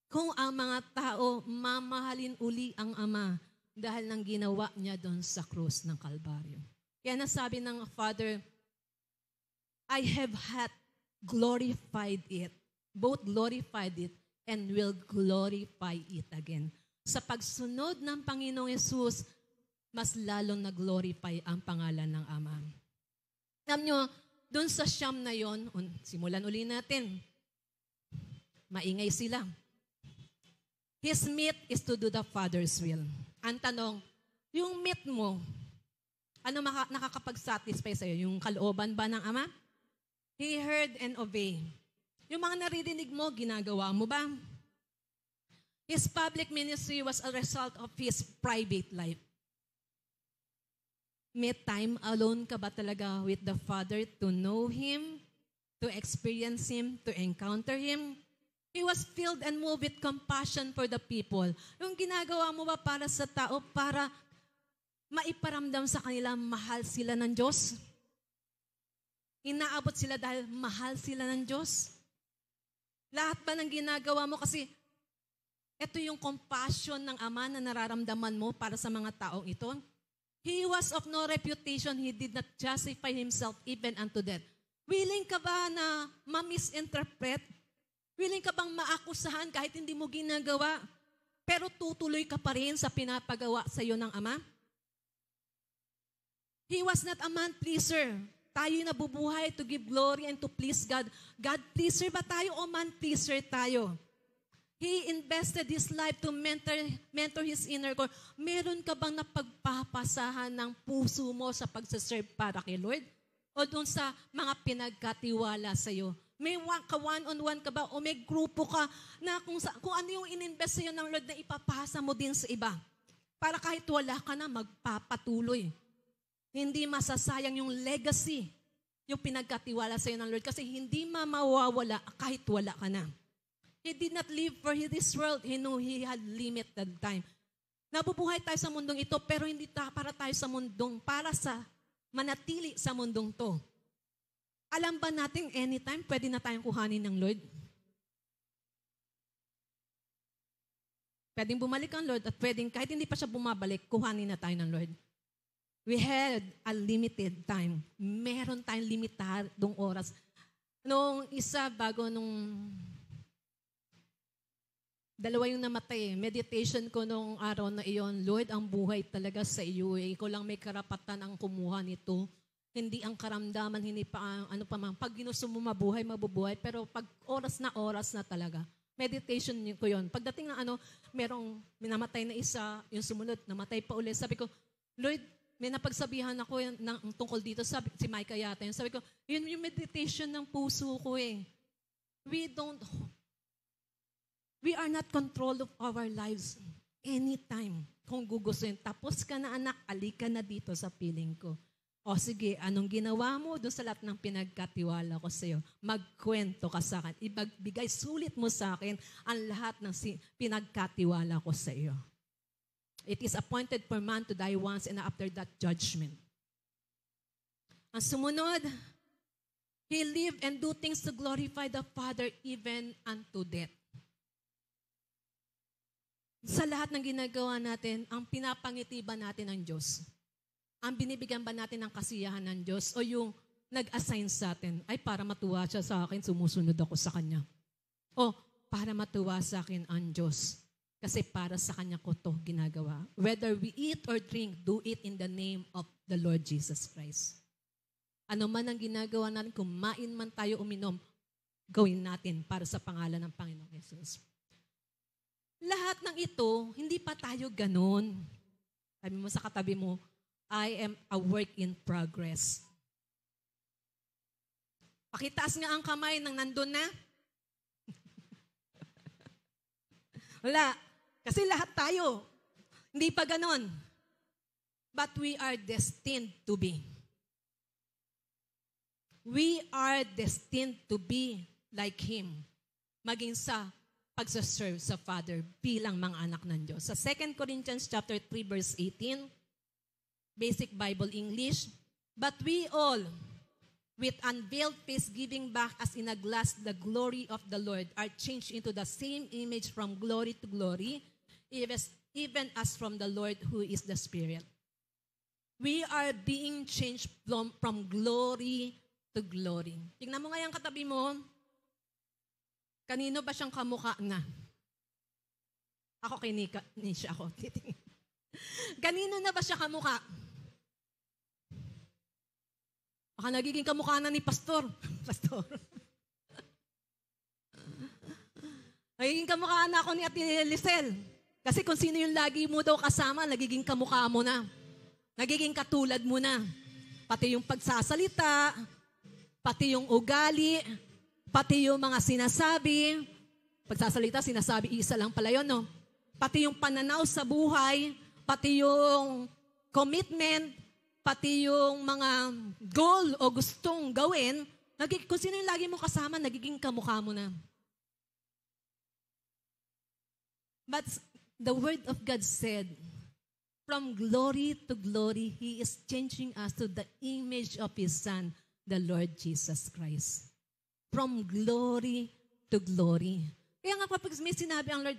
Kung ang mga tao mamahalin uli ang Ama dahil nang ginawa niya doon sa krus ng Kalbaryo. Kaya nasabi ng Father, I have had glorified it, both glorified it and will glorify it again. Sa pagsunod ng Panginoong Yesus, mas lalong na-glorify ang pangalan ng Ama. Alam nyo, doon sa Siyam na yon, simulan uli natin. Maingay sila. His meat is to do the Father's will. Ang tanong, yung meat mo, ano nakakapag-satisfy sa'yo? Yung kalooban ba ng Ama? He heard and obeyed. Yung mga naririnig mo, ginagawa mo ba? His public ministry was a result of his private life. May time alone ka ba talaga with the Father to know Him, to experience Him, to encounter Him? He was filled and moved with compassion for the people. Yung ginagawa mo ba para sa tao, para maiparamdam sa kanila, mahal sila ng Diyos? Inaabot sila dahil mahal sila ng Diyos? Lahat ba ng ginagawa mo? Kasi ito yung compassion ng Ama na nararamdaman mo para sa mga taong ito. He was of no reputation. He did not justify himself even unto death. Willing ka ba na ma-misinterpret? Willing ka bang maakusahan kahit hindi mo ginagawa? Pero tutuloy ka pa rin sa pinapagawa sa iyo ng Ama? He was not a man-pleaser. Tayo nabubuhay to give glory and to please God. God-pleaser ba tayo o man-pleaser tayo? He invested his life to mentor his inner core. Meron ka bang napagpapasahan ng puso mo sa pagsaserve para kay Lord? O doon sa mga pinagkatiwala sa iyo? May one-on-one ka ba? O may grupo ka na kung ano yung ininvest sa iyo ng Lord na ipapasa mo din sa iba? Para kahit wala ka na, magpapatuloy. Hindi masasayang yung legacy, yung pinagkatiwala sa iyo ng Lord. Kasi hindi mawawala kahit wala ka na. He did not live for this world. He knew he had limited time. Nabubuhay tayo sa mundong ito, pero hindi para tayo sa mundong, para sa manatili sa mundong to. Alam ba natin anytime pwede na tayong kuhanin ng Lord? Pwedeng bumalik ang Lord at pwedeng kahit hindi pa siya bumabalik, kuhanin na tayo ng Lord. We had a limited time. Meron tayong limitadong oras. Nung isa bago dalawa yung namatay. Meditation ko nung araw na iyon, Lord, ang buhay talaga sa iyo. Ikaw lang may karapatan ang kumuha nito. Hindi ang karamdaman, hindi pa ano pa man. Pag ginusto mo mabuhay, mabubuhay. Pero pag oras na talaga. Meditation ko yun. Pagdating ng merong minamatay na isa, yung sumunod, namatay pa ulit. Sabi ko, Lord, may napagsabihan ako tungkol dito. Si Micah yata yun. Sabi ko, yun yung meditation ng puso ko eh. We are not control of our lives anytime. Kung gugustuhin, tapos ka na anak, alika na dito sa piling ko. O sige, anong ginawa mo doon sa lahat ng pinagkatiwala ko sa iyo? Magkwento ka sa akin. Ibigay, sulit mo sa akin ang lahat ng pinagkatiwala ko sa iyo. It is appointed for man to die once and after that judgment. Ang sumunod, he lived and do things to glorify the Father even unto death. Sa lahat ng ginagawa natin, ang pinapangiti ba natin ng Diyos? Ang binibigyan ba natin ng kasiyahan ng Diyos? O yung nag-assign sa atin, ay para matuwa siya sa akin, sumusunod ako sa Kanya. O para matuwa sa akin ang Diyos. Kasi para sa Kanya ko to ginagawa. Whether we eat or drink, do it in the name of the Lord Jesus Christ. Ano man ang ginagawa natin, kumain man tayo uminom, gawin natin para sa pangalan ng Panginoong Jesus. Lahat ng ito, hindi pa tayo ganun. Sabi mo sa katabi mo, I am a work in progress. Pakitaas nga ang kamay nang nandun na. Wala. Kasi lahat tayo, hindi pa ganun. But we are destined to be. We are destined to be like Him. Maging sa pagsaserve sa Father bilang mga anak ng Diyos. Sa 2 Corinthians chapter 3 verse 18, Basic Bible English, but we all, with unveiled face giving back as in a glass the glory of the Lord, are changed into the same image from glory to glory, even as from the Lord who is the Spirit. We are being changed from glory to glory. Tingnan mo ngayon katabi mo, kanino ba siyang kamukha na? Ako kay Nisha ako. Kanino na ba siya kamukha? Baka nagiging kamukha na ni Pastor. Pastor. Nagiging kamukha na ako ni Ate Lisel. Kasi kung sino yung lagi mo daw kasama, nagiging kamukha mo na. Nagiging katulad mo na. Pati yung pagsasalita, pati yung ugali, pati yung mga sinasabi. Pagsasalita, sinasabi, isa lang pala yun, no? Pati yung pananaw sa buhay, pati yung commitment, pati yung mga goal o gustong gawin, kung sino yung lagi mo kasama, nagiging kamukha mo na. But the Word of God said, from glory to glory, He is changing us to the image of His Son, the Lord Jesus Christ. From glory to glory. Kaya nga kapag may sinabi ang Lord,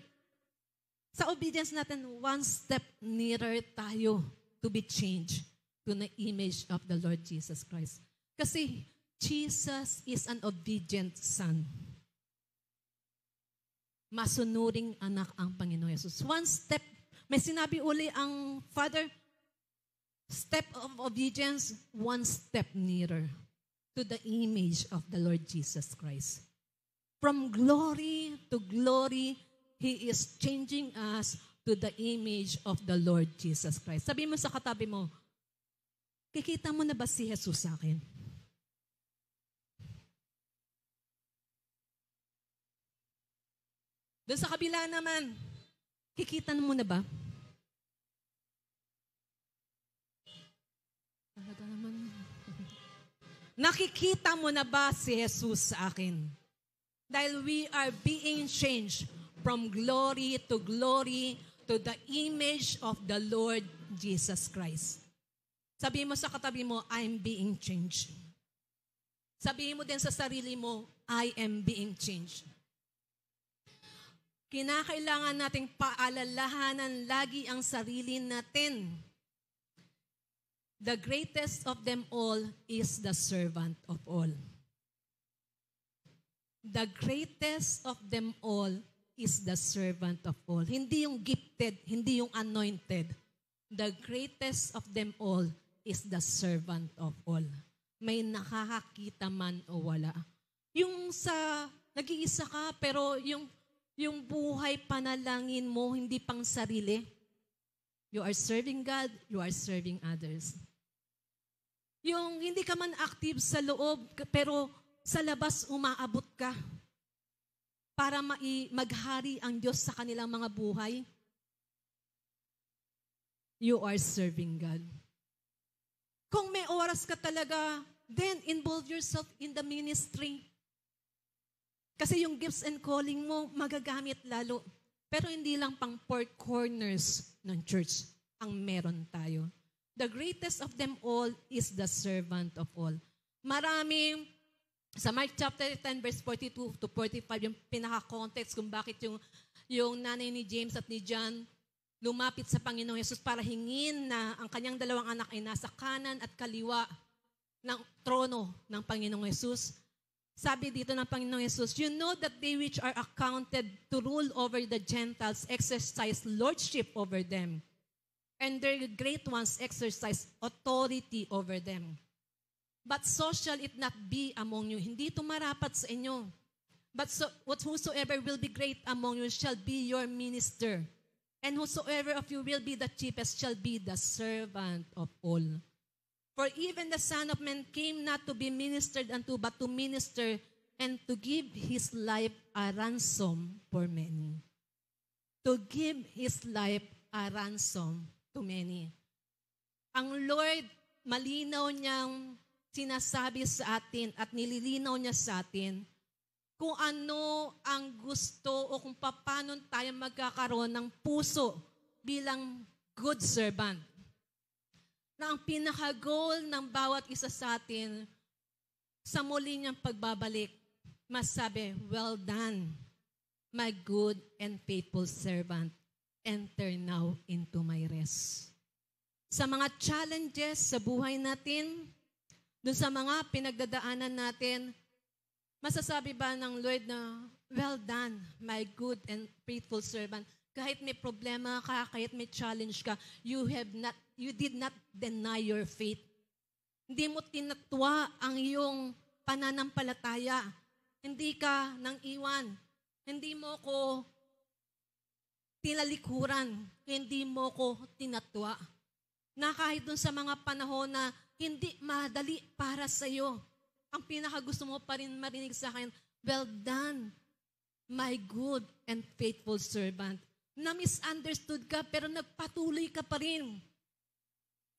sa obedience natin, one step nearer tayo to be changed to the image of the Lord Jesus Christ. Kasi Jesus is an obedient Son. Masunuring anak ang Panginoon Jesus. One step, may sinabi uli ang Father, step of obedience, one step nearer to the image of the Lord Jesus Christ. From glory to glory, He is changing us to the image of the Lord Jesus Christ. Sabi mo sa katabi mo, kikita mo na ba si Jesus sa akin? Doon sa kabila naman, kikita mo na ba? Talaga naman. Nakikita mo na ba si Jesus sa akin? Dahil we are being changed from glory to the image of the Lord Jesus Christ. Sabihin mo sa katabi mo, I'm being changed. Sabihin mo din sa sarili mo, I am being changed. Kinakailangan nating paalalahanan lagi ang sarili natin. The greatest of them all is the servant of all. The greatest of them all is the servant of all. Hindi yung gifted, hindi yung anointed. The greatest of them all is the servant of all. May nakakakita man o wala. Yung sa, nag-iisa ka, pero yung buhay panalangin mo, hindi pang sarili. You are serving God, you are serving others. Yung hindi ka man active sa loob, pero sa labas umaabot ka para maghari ang Diyos sa kanilang mga buhay. You are serving God. Kung may oras ka talaga, then involve yourself in the ministry. Kasi yung gifts and calling mo, magagamit lalo. Pero hindi lang pang four corners ng church ang meron tayo. The greatest of them all is the servant of all. Maraming, sa Mark chapter 10, verse 42 to 45, yung pinaka-context kung bakit yung nanay ni James at ni John lumapit sa Panginoong Yesus para hingin na ang kanyang dalawang anak ay nasa kanan at kaliwa ng trono ng Panginoong Yesus. Sabi dito ng Panginoong Yesus, you know that they which are accounted to rule over the Gentiles exercise lordship over them, and their great ones exercise authority over them. But so shall it not be among you. Hindi ito marapat sa inyo. But whosoever will be great among you shall be your minister. And whosoever of you will be the chiefest shall be the servant of all. For even the Son of Man came not to be ministered unto, but to minister and to give His life a ransom for many. To give His life a ransom to many. Ang Lord, malinaw niyang sinasabi sa atin at nililinaw niya sa atin kung ano ang gusto o kung paano tayo magkakaroon ng puso bilang good servant. Na ang pinaka-goal ng bawat isa sa atin sa muli niyang pagbabalik, masabi, well done, my good and faithful servant, enter now into my rest. Sa mga challenges sa buhay natin, Doon sa mga pinagdadaanan natin, masasabi ba ng Lord na, well done, my good and faithful servant. Kahit may problema ka, kahit may challenge ka, you did not deny your faith. Hindi mo tinatwa ang iyong pananampalataya. Hindi ka nang iwan. Hindi mo ko tinalikuran. Hindi mo ko tinatwa. Na kahit dun sa mga panahon na hindi madali para sa iyo, ang pinakagusto mo pa rin marinig sa akin, well done, my good and faithful servant. Na misunderstood ka pero nagpatuloy ka pa rin.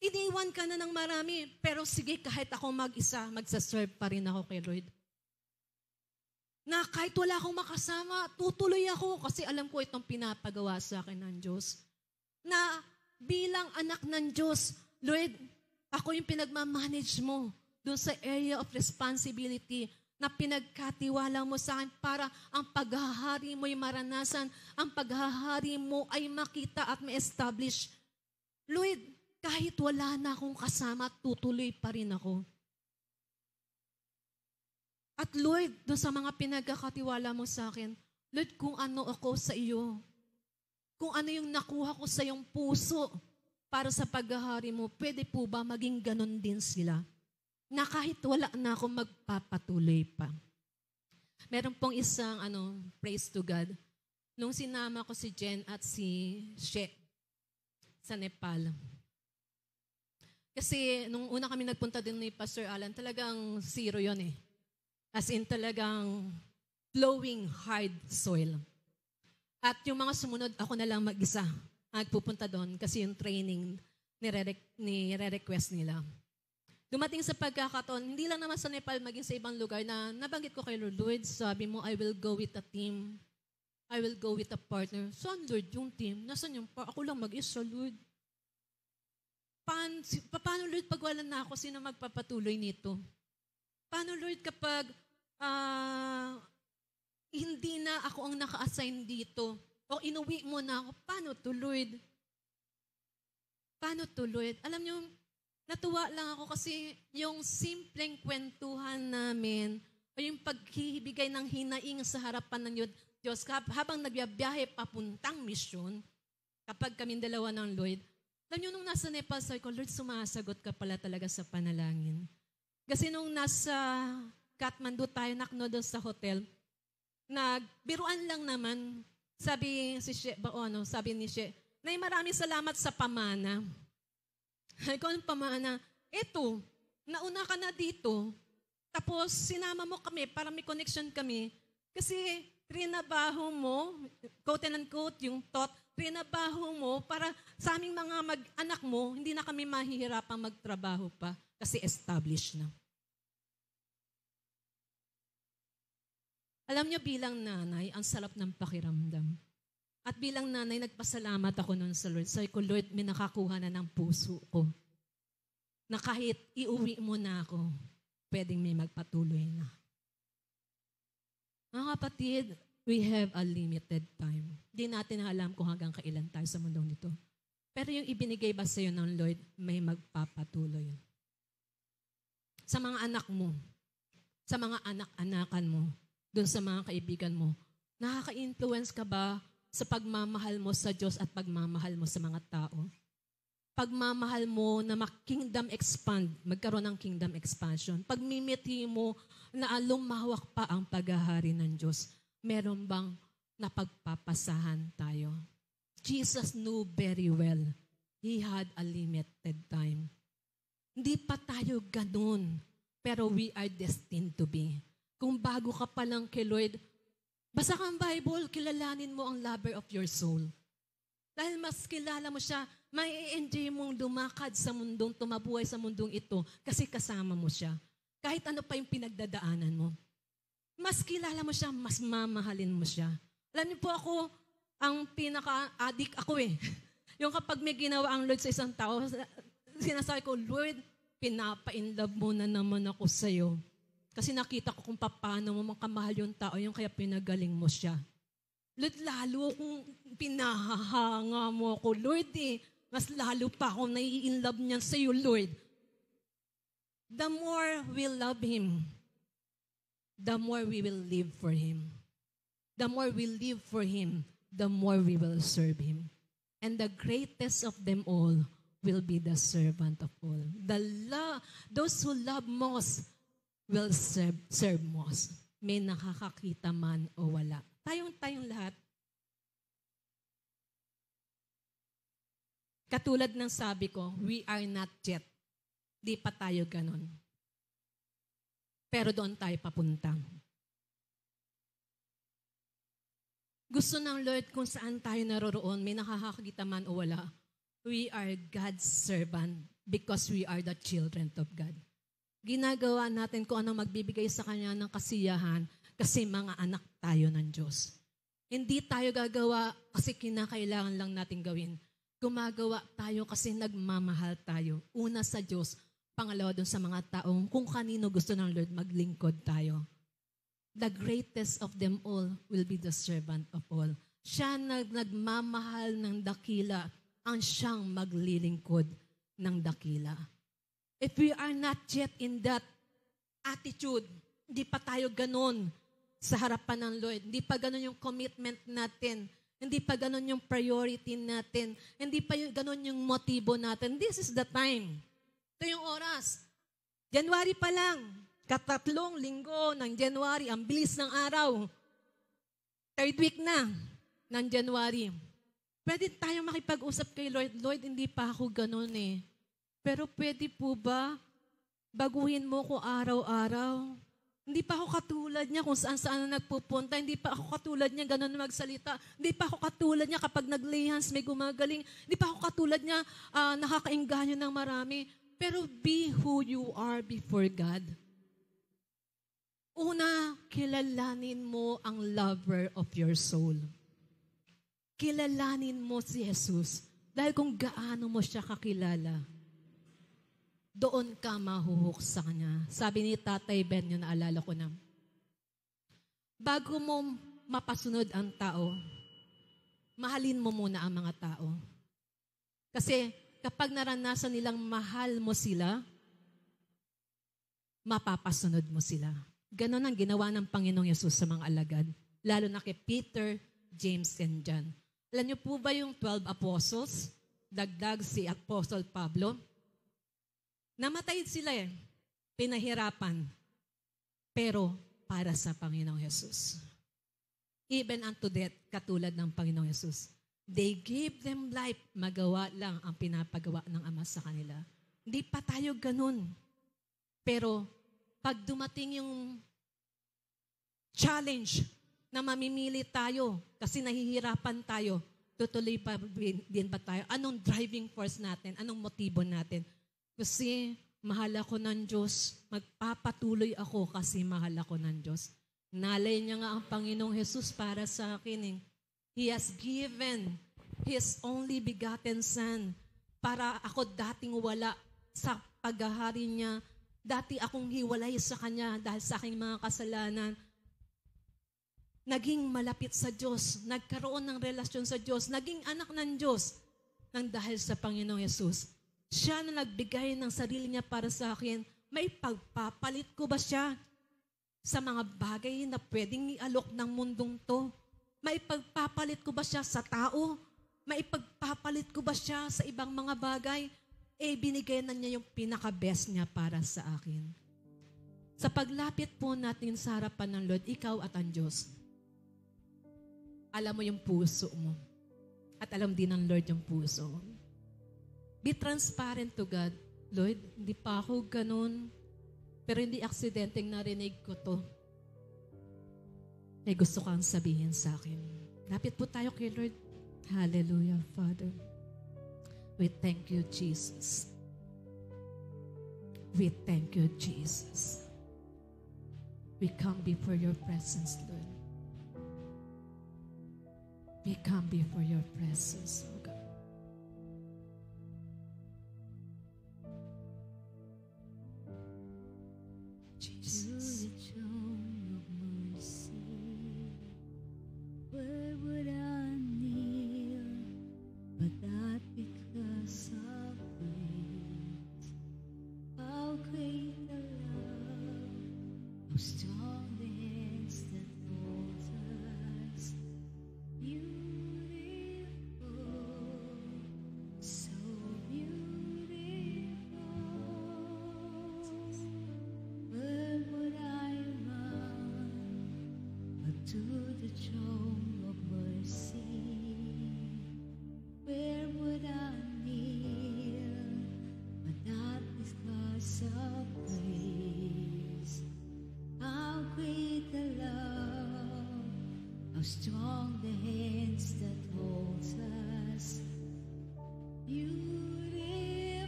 Iniwan ka na ng marami, pero sige, kahit ako mag-isa, magsaserve pa rin ako kay Lord. Na kahit wala akong makasama, tutuloy ako kasi alam ko itong pinapagawa sa akin ng Diyos. Na bilang anak ng Diyos, Lord, ako yung pinagmamanage mo doon sa area of responsibility na pinagkatiwala mo sa akin para ang paghahari mo'y maranasan, ang paghahari mo ay makita at ma-establish. Lord, kahit wala na akong kasama, tutuloy pa rin ako. At Lord, doon sa mga pinagkakatiwala mo sa akin, Lord, kung ano ako sa iyo, kung ano yung nakuha ko sa iyong puso para sa paghahari mo, pwede po ba maging ganon din sila? Na kahit wala na akong magpapatuloy pa. Meron pong isang praise to God. Nung sinama ko si Jen at si She sa Nepal. Kasi nung una kami nagpunta din ni Pastor Alan, talagang zero yon eh. As in talagang flowing hard soil. At yung mga sumunod, ako na lang mag-isa. Nagpupunta doon kasi yung training nire-request nila. Dumating sa pagkakataon, hindi lang naman sa Nepal, maging sa ibang lugar na nabanggit ko kay Lord, sabi mo, I will go with a team. I will go with a partner. Saan, Lord, yung team? Nasaan yung ako lang mag-isa, Lord? Paano, Lord, pag wala na ako, sino magpapatuloy nito? Paano, Lord, kapag hindi na ako ang naka-assign dito? O inuwi mo na ako? Paano to, Lord? Paano to, Lord? Alam niyo, natuwa lang ako kasi yung simpleng kwentuhan namin o yung paghihibigay ng hinaing sa harapan ng Diyos habang nagbiyahe papuntang misyon, kapag kaming dalawa ng Lord, alam niyo, nung nasa Nepal, sabi ko, Lord, sumasagot ka pala talaga sa panalangin. Kasi nung nasa Kathmandu tayo, nakno doon sa hotel, nagbiruan lang naman, sabi ni She, Nay, maraming salamat sa pamana. Ikaw ang pamana, eto, nauna ka na dito, tapos sinama mo kami para may connection kami, kasi trinabaho mo, quote and unquote, yung thought, trinabaho mo para sa aming mga mag-anak mo, hindi na kami mahihirapang magtrabaho pa kasi established na. Alam niyo, bilang nanay, ang sarap ng pakiramdam. At bilang nanay, nagpasalamat ako nun sa Lord. Sabi ko, Lord, may nakakuha na ng puso ko. Na kahit iuwi mo na ako, pwedeng may magpatuloy na. Mga kapatid, we have a limited time. Hindi natin alam kung hanggang kailan tayo sa mundong nito. Pero yung ibinigay ba sa iyo ng Lord, may magpapatuloy. Sa mga anak mo, sa mga anak-anakan mo, doon sa mga kaibigan mo, nakaka-influence ka ba sa pagmamahal mo sa Diyos at pagmamahal mo sa mga tao? Pagmamahal mo na kingdom expand, magkaroon ng kingdom expansion. Pagmimiti mo na lumawak pa ang paghahari ng Diyos, meron bang napagpapasahan tayo? Jesus knew very well. He had a limited time. Hindi pa tayo ganun, pero we are destined to be. Kung bago ka pa lang kay Lord, basa kang Bible, kilalanin mo ang lover of your soul. Dahil mas kilala mo siya, may enjoy mong lumakad sa mundong, tumabuhay sa mundong ito kasi kasama mo siya. Kahit ano pa yung pinagdadaanan mo. Mas kilala mo siya, mas mamahalin mo siya. Alam niyo po ako, ang pinaka-addict ako eh. Yung kapag may ginawa ang Lord sa isang tao, sinasabi ko, Lord, pinapa-inlove mo na naman ako sa'yo. Kasi nakita ko kung paano mo makamahal yung tao, yung kaya pinagaling mo siya. Lord, lalo kung pinahahanga mo ako, Lord eh, mas lalo pa ako nai-inlove niyan sa'yo, Lord. the more we love Him, the more we will live for Him. The more we live for Him, the more we will serve Him. And the greatest of them all will be the servant of all. Those who love most will serve most. May nakakakita man o wala. Tayong lahat. Katulad ng sabi ko, we are not yet. Di pa tayo ganun. Pero doon tayo papunta. Gusto ng Lord kung saan tayo naroroon, may nakakakita man o wala. We are God's servant because we are the children of God. Ginagawa natin kung anong magbibigay sa Kanya ng kasiyahan kasi mga anak tayo ng Diyos. Hindi tayo gagawa kasi kinakailangan lang natin gawin. Gumagawa tayo kasi nagmamahal tayo. Una sa Diyos, pangalawa doon sa mga taong kung kanino gusto ng Lord maglingkod tayo. The greatest of them all will be the servant of all. Siya nagmamahal ng dakila ang siyang maglilingkod ng dakila. If we are not yet in that attitude, hindi pa tayo ganun sa harapan ng Lord. Hindi pa ganun yung commitment natin. Hindi pa ganun yung priority natin. Hindi pa ganun yung motibo natin. This is the time. Ito yung oras. January pa lang. Katatlong linggo ng January. Ang bilis ng araw. Third week na ng January. Pwede tayong makipag-usap kay Lord. Lord, hindi pa ako ganun eh. Pero pwede po ba baguhin mo ko araw-araw? Hindi pa ako katulad niya kung saan-saan na nagpupunta. Hindi pa ako katulad niya ganun magsalita. Hindi pa ako katulad niya kapag nag-lay hands may gumagaling. Hindi pa ako katulad niya nakakaingganyo ng marami. Pero be who you are before God. Una, kilalanin mo ang lover of your soul. Kilalanin mo si Jesus. Dahil kung gaano mo siya kakilala, doon ka mahuhuk sa Kanya. Sabi ni Tatay Ben, yun naalala ko na, bago mo mapasunod ang tao, mahalin mo muna ang mga tao. Kasi kapag naranasan nilang mahal mo sila, mapapasunod mo sila. Ganon ang ginawa ng Panginoong Yesus sa mga alagad, lalo na kay Peter, James, and John. Alam niyo po ba yung 12 apostles? Dagdag si Apostle Pablo. Namatay sila eh. Pinahirapan. Pero para sa Panginoong Yesus. Even unto death, katulad ng Panginoong Yesus. They gave them life. Magawa lang ang pinapagawa ng Ama sa kanila. Hindi pa tayo ganun. Pero pag dumating yung challenge na mamimili tayo kasi nahihirapan tayo, tutuloy pa din ba tayo? Anong driving force natin? Anong motibo natin? Kasi mahal ako ng Diyos. Magpapatuloy ako kasi mahal ako ng Diyos. Nalay niya nga ang Panginoong Jesus para sa akin. He has given His only begotten Son para ako dating wala sa paghahari niya. Dati akong hiwalay sa Kanya dahil sa aking mga kasalanan. Naging malapit sa Diyos. Nagkaroon ng relasyon sa Diyos. Naging anak ng Diyos nang dahil sa Panginoong Jesus. Siya na nagbigay ng sarili niya para sa akin, may pagpapalit ko ba siya sa mga bagay na pwedeng ialok ng mundong to? May pagpapalit ko ba siya sa tao? May pagpapalit ko ba siya sa ibang mga bagay? Binigay na niya yung pinaka-best niya para sa akin. Sa paglapit po natin sa harapan ng Lord, ikaw at ang Diyos, alam mo yung puso mo. At alam din ng Lord yung puso mo. Be transparent to God. Lord, hindi pa ako ganun. Pero hindi aksidenteng narinig ko to. May gusto kang sabihin sa akin. Lapit po tayo kay Lord. Hallelujah, Father. We thank you, Jesus. We thank you, Jesus. We come before your presence, Lord. We come before your presence, oh God. Jesus. To the throne of mercy, where would I kneel, but not because of grace? How great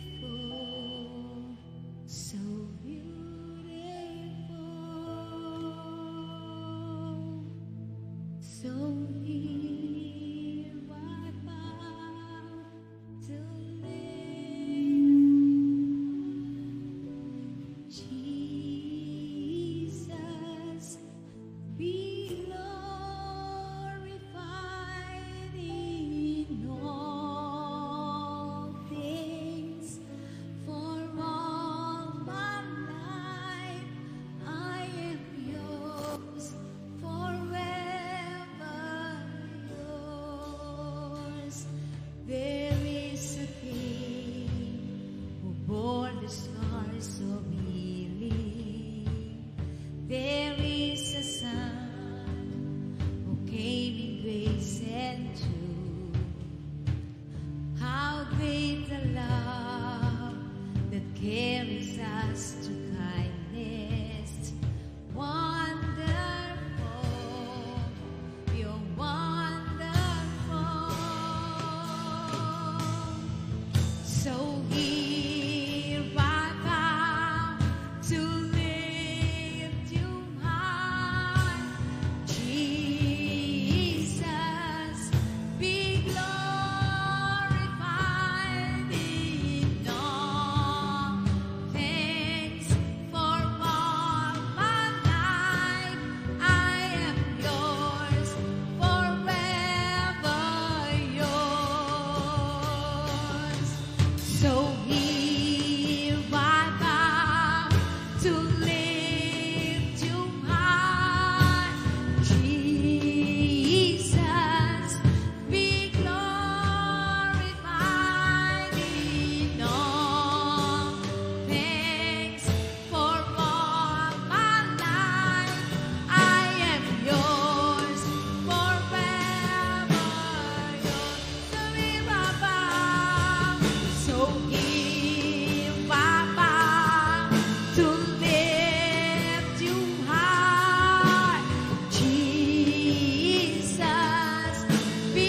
beautiful, so beautiful, so here I bow to live. Jesus, be glorified in all things. For all my life, I am yours, forever yours. There is a King who bore the scars of healing. There is a Son who came in grace and truth. How great the love that carries us to kindness. Wonderful, you're wonderful. So here I bow to lift you high. Jesus, be glorified in all things. For all my life, I am yours, forever yours. So here I bow to lift you high. Jesus, be glorified in all things. For all my life, I am yours, forever yours. So here I bow to lift you high. Jesus, be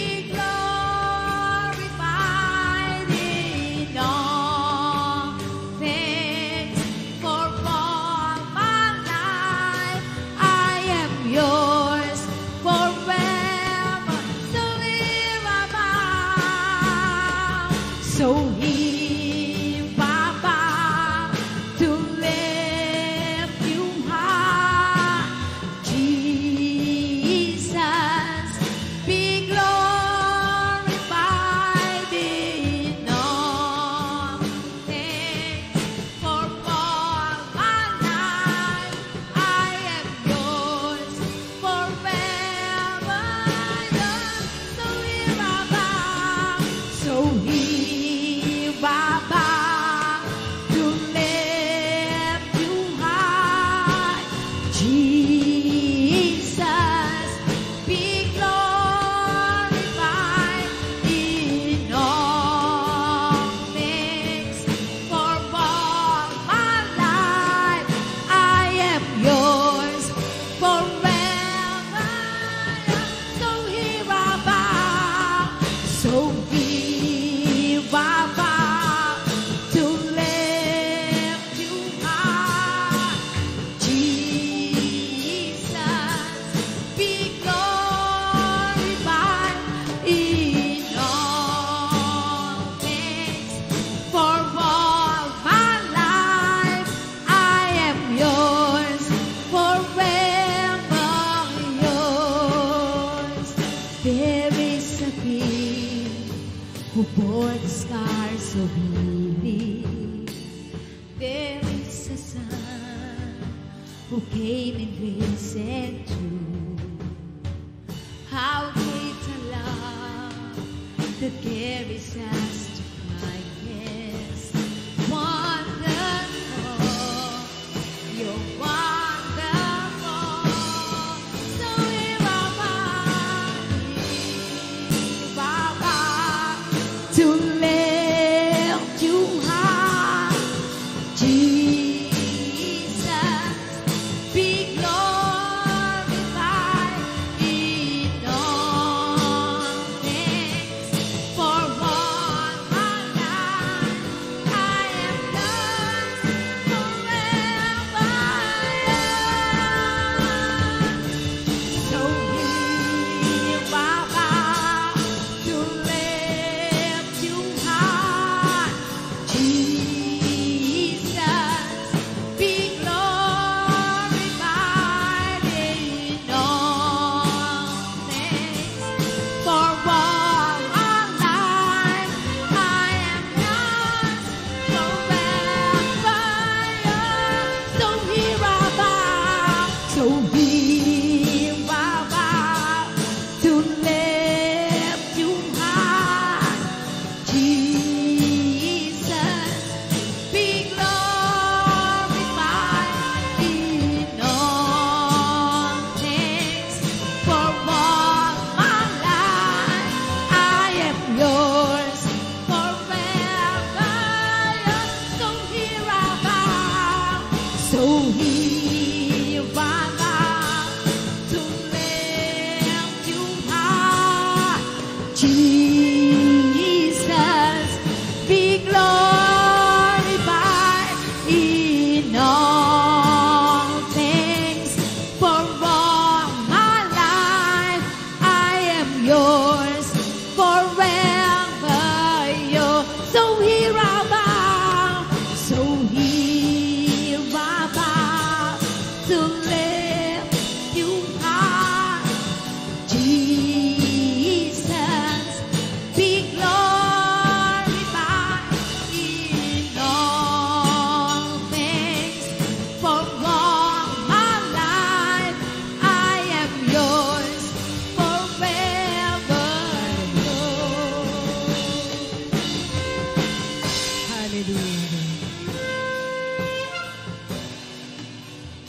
glorified in all things. For all my life, I am yours, forever. So here I bow. So here I bow to lift you high. Jesus, be glorified in all things. For all my life, I am yours, forever yours. So here I bow. So here I bow to lift you high. Jesus, be glorified in all things. For all my life, I am yours, forever. So here I bow. So here I bow to lift you high. Jesus, be glorified in all things. For all my life, I am yours, forever yours. There is a King who bore the scars of healing. There is a Son who came in grace and truth. How great a love that carries us to kindness. Wonderful, you're wonderful. So here I bow to lift you high. Jesus, be glorified in all things. For all Jesus, be glorified in all things. For all my life, I am yours, forever yours. So here I bow, to lift you high. Jesus, be glorified in all things. For all my life, I am yours, forever yours. Hallelujah.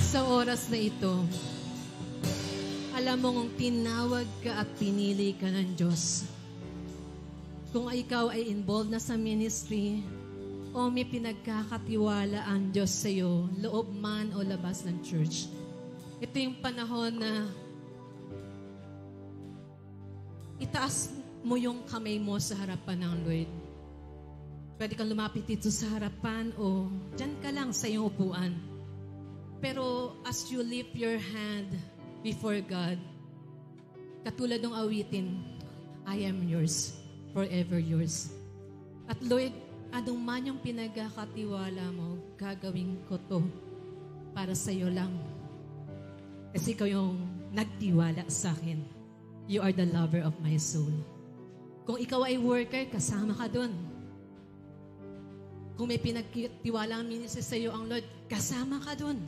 Sa oras na ito, alam mo kung tinawag ka at pinili ka ng Diyos. Kung ikaw ay involved na sa ministry o may pinagkakatiwala ang Diyos sa iyo, loob man o labas ng church. Ito yung panahon na itaas mo yung kamay mo sa harapan ng Lord. Pwede kang lumapit dito sa harapan o dyan ka lang sa iyong upuan. Pero as you lift your hand before God, katulad ng awitin, I am yours, forever yours. At Lord, anong man yung pinagkakatiwala mo, gagawin ko to para sa iyo lang. Kasi ikaw yung nagtiwala sa akin. You are the lover of my soul. Kung ikaw ay worker, kasama ka dun. Kung may pinagtiwala ang ministry sa iyo ang Lord, kasama ka dun.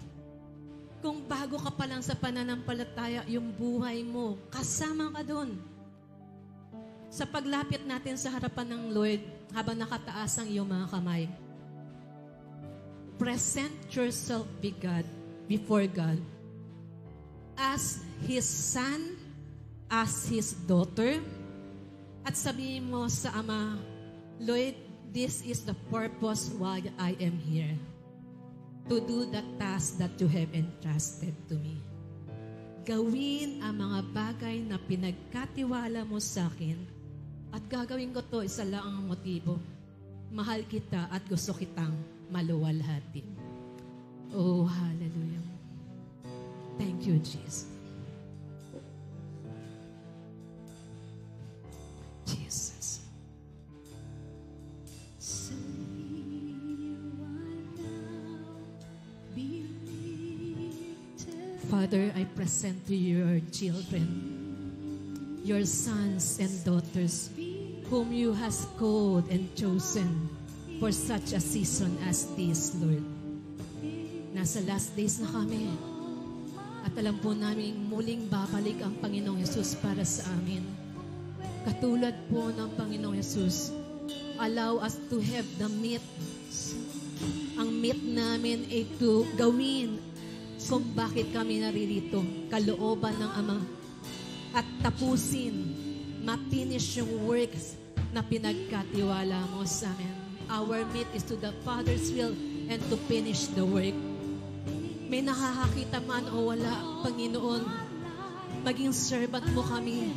Kung bago ka pa lang sa pananampalataya, yung buhay mo, kasama ka doon. Sa paglapit natin sa harapan ng Lord, habang nakataas ang iyong mga kamay, present yourself before God as His son, as His daughter, at sabihin mo sa Ama, Lord, this is the purpose why I am here. To do the task that you have entrusted to me. Gawin ang mga bagay na pinagkatiwala mo sa akin at gagawin ko to, isa lang ang motibo. Mahal kita at gusto kitang maluwalhati. Oh, hallelujah. Thank you, Jesus. Jesus. Father, I present to you your children, your sons and daughters, whom you has called and chosen for such a season as this, Lord. Nasa last days na kami, at alam po namin muling babalik ang Panginoong Yesus para sa amin. Katulad po ng Panginoong Yesus, allow us to have the meat. Ang meat namin ay to gawin kung bakit kami naririto, kalooban ng Ama, at tapusin, mapinish yung works na pinagkatiwala mo sa amin. Our meat is to the Father's will and to finish the work. May nakakakita man o wala, Panginoon, maging servant mo kami.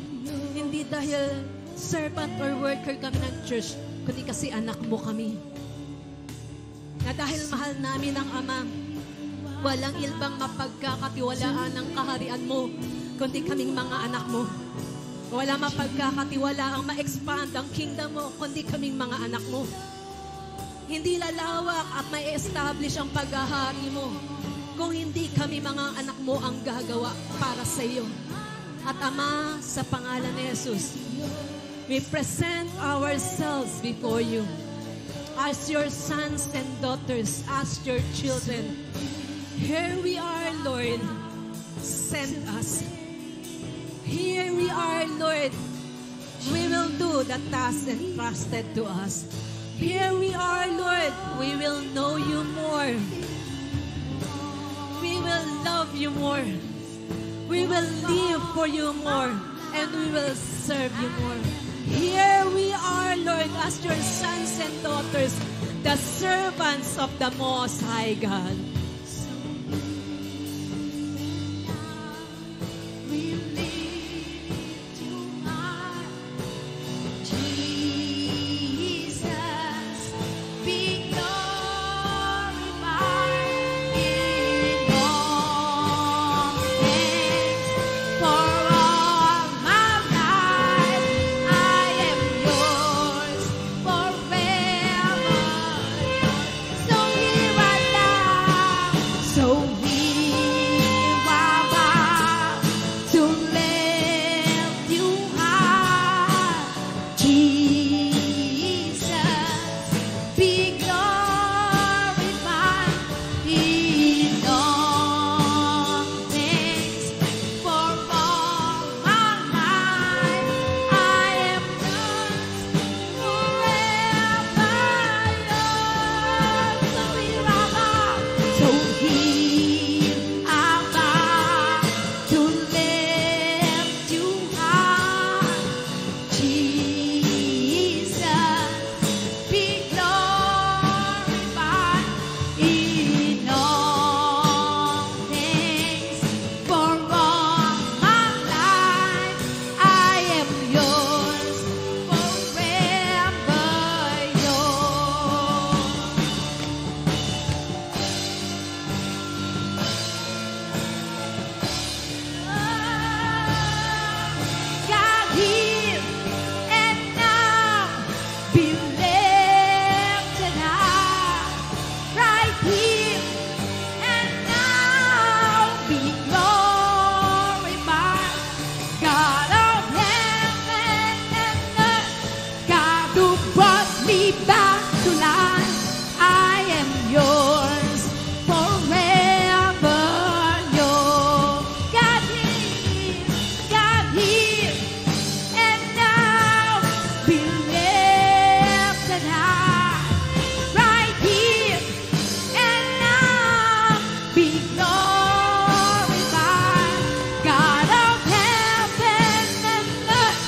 Hindi dahil servant or worker kami ng church, kundi kasi anak mo kami. Na dahil mahal namin ang Ama, walang ilbang mapagkakatiwalaan ng kaharian mo, kundi kaming mga anak mo. Wala mapagkakatiwalaang ma-expand ang kingdom mo, kundi kaming mga anak mo. Hindi lalawak at may establish ang paghahari mo kung hindi kami mga anak mo ang gagawa para sa iyo. At Ama, sa pangalan ni Jesus, we present ourselves before you as your sons and daughters, as your children. Here we are, Lord. Send us. Here we are, Lord. We will do the task entrusted to us. Here we are, Lord. We will know you more. We will love you more. We will live for you more. And we will serve you more. Here we are, Lord, as your sons and daughters, the servants of the Most High God. be lifted high, right here and now. Be glorified, God of heaven and earth,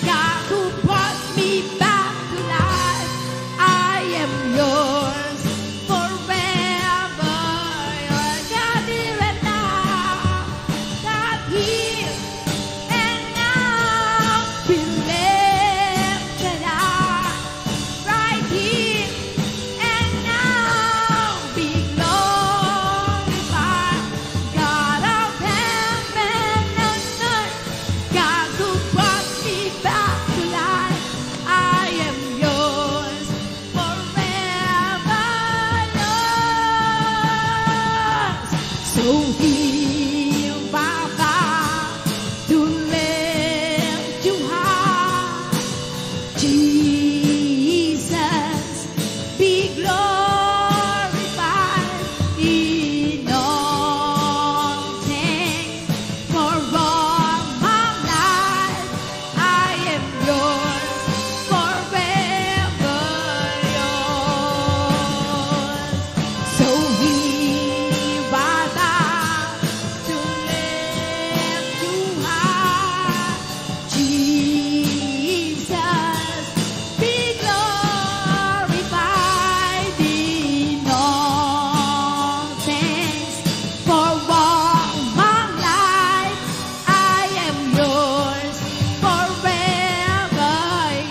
God who brought me back to life. I am yours forever. You're God here and now, God here and now. Be lifted high, right here and now. Be glorified, God of heaven and earth, God who brought me back to life. I am yours forever, yours. So here I bow to lift you high, Jesus. Be glorified in all things. For all my life, I am yours forever, yours. So here I bow to lift you high, Jesus. Be glorified in all things. For all my life, I am yours forever,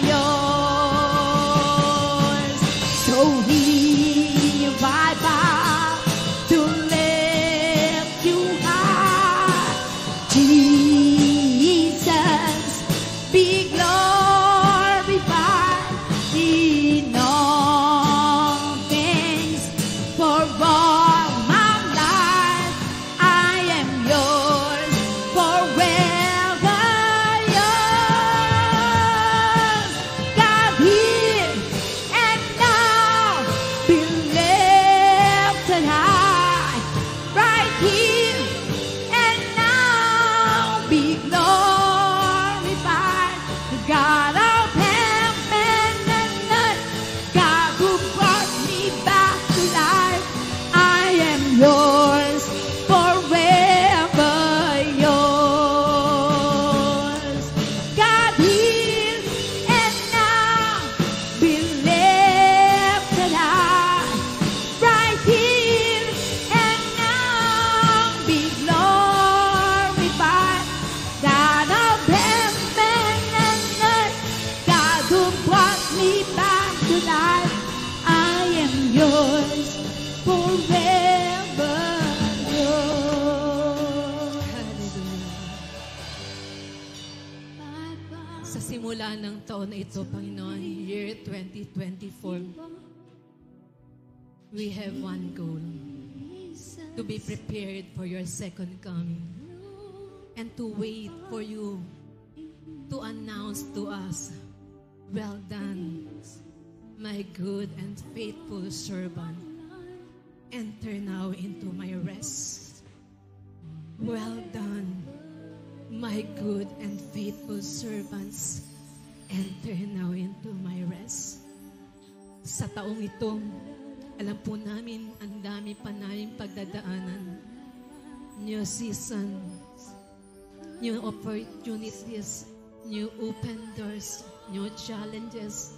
yours. So here I bow to lift you high, Jesus. Be glorified in all things. For all my life, I am yours forever, yours. God here and now, be lifted high, right here and now. Be glorified, God of heaven and earth, God who brought me back to life. I am yours forever, yours. God here and now, be lifted high, right here and now. Be glorified, God of heaven and earth, God who brought me back to life. I am yours forever, yours. Sa simula ng taon na ito, Panginoon, year 2024, we have one goal: to be prepared for your second coming and to wait for you to announce to us, "Well done, my good and faithful servant. Enter now into my rest." Well done, my good and faithful servants. Enter now into my rest. Sa taong ito, alam po namin, ang dami pa namin pagdadaanan. New season, new opportunities, new open doors, new challenges,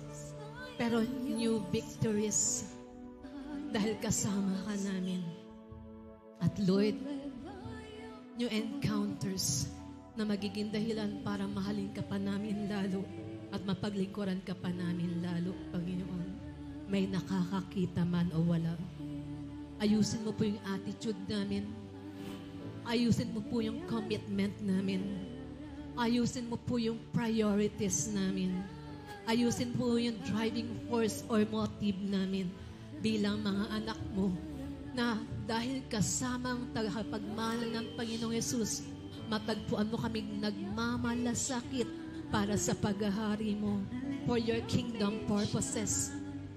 pero new victories dahil kasama ka namin. At Lord, new encounters na magiging dahilan para mahalin ka pa namin lalo at mapaglingkuran ka pa namin lalo, Panginoon. May nakakakita man o wala. Ayusin mo po yung attitude namin. Ayusin mo po yung commitment namin. Ayusin mo po yung priorities namin. Ayusin po yung driving force or motive namin bilang mga anak mo na dahil kasamang tagapagmana ng Panginoong Yesus, matagpuan mo kaming nagmamalasakit para sa paghahari mo for your kingdom purposes,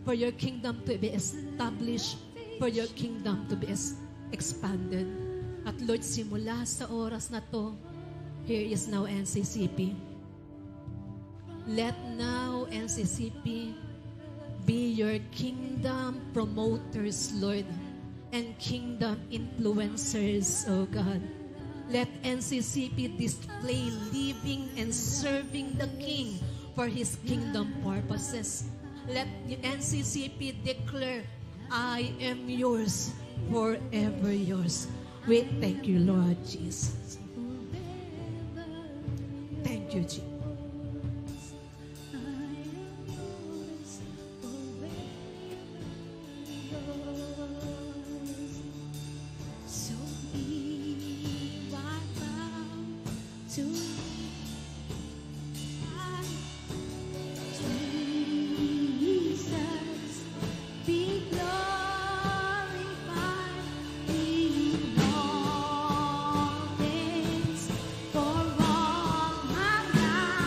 for your kingdom to be established, for your kingdom to be expanded. At Lord, simula sa oras na to, here is now NCCP. Let now NCCP be your kingdom promoters, Lord, and kingdom influencers, oh God. Let NCCP display living and serving the King for His kingdom purposes. Let the NCCP declare, I am yours, forever yours. We thank you, Lord Jesus. Thank you, Jesus. So we bow to Jesus, be glorified in all things, for all my life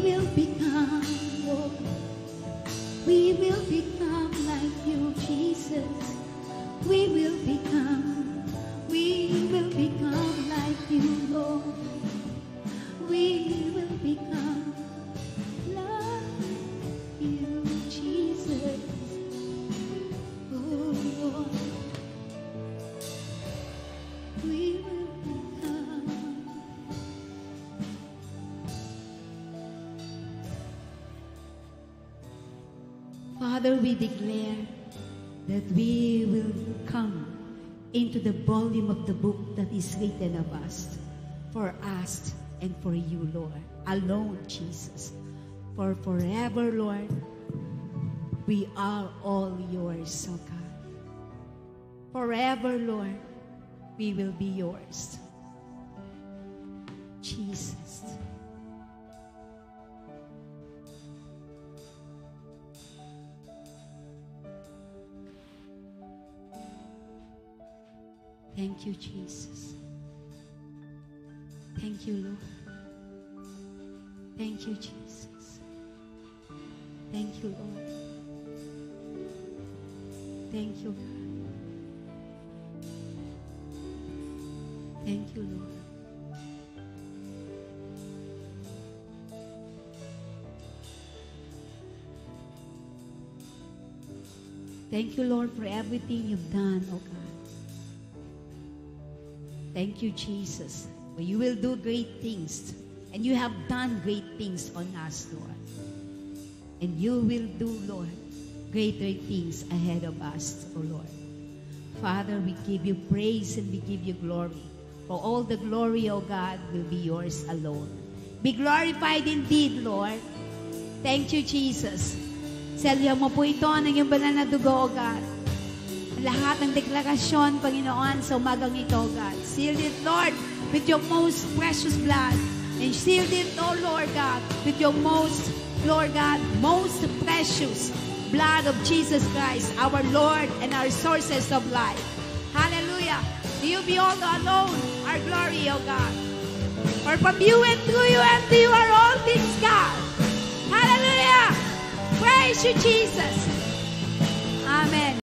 will become, Lord. We will become like you, Jesus. We will become like you, Lord. We will become like you, Jesus. Oh, Lord. We will become. Father, we declare that we will come into the volume of the book that is written of us, for us and for you, Lord, alone, Jesus. For forever, Lord, we are all yours, oh God. Forever, Lord, we will be yours. Jesus. Thank you, Jesus. Thank you, Lord. Thank you, Jesus. Thank you, Lord. Thank you, God. Thank you, Lord. Thank you, Lord, for everything you've done, oh God. Thank you, Jesus, for you will do great things, and you have done great things on us, Lord. And you will do, Lord, greater things ahead of us, oh Lord. Father, we give you praise and we give you glory. For all the glory, oh God, will be yours alone. Be glorified indeed, Lord. Thank you, Jesus. Selya mo po ito ng iyong banal na dugo, oh God. Lahat ng deklarasyon, Panginoon, sa umagang ito, God. Seal it, Lord, with your most precious blood. And seal it, oh Lord God, with your most, Lord God, most precious blood of Jesus Christ, our Lord and our sources of life. Hallelujah. To you be all alone, our glory, oh God. For from you and through you and to you are all things, God. Hallelujah. Praise you, Jesus. Amen.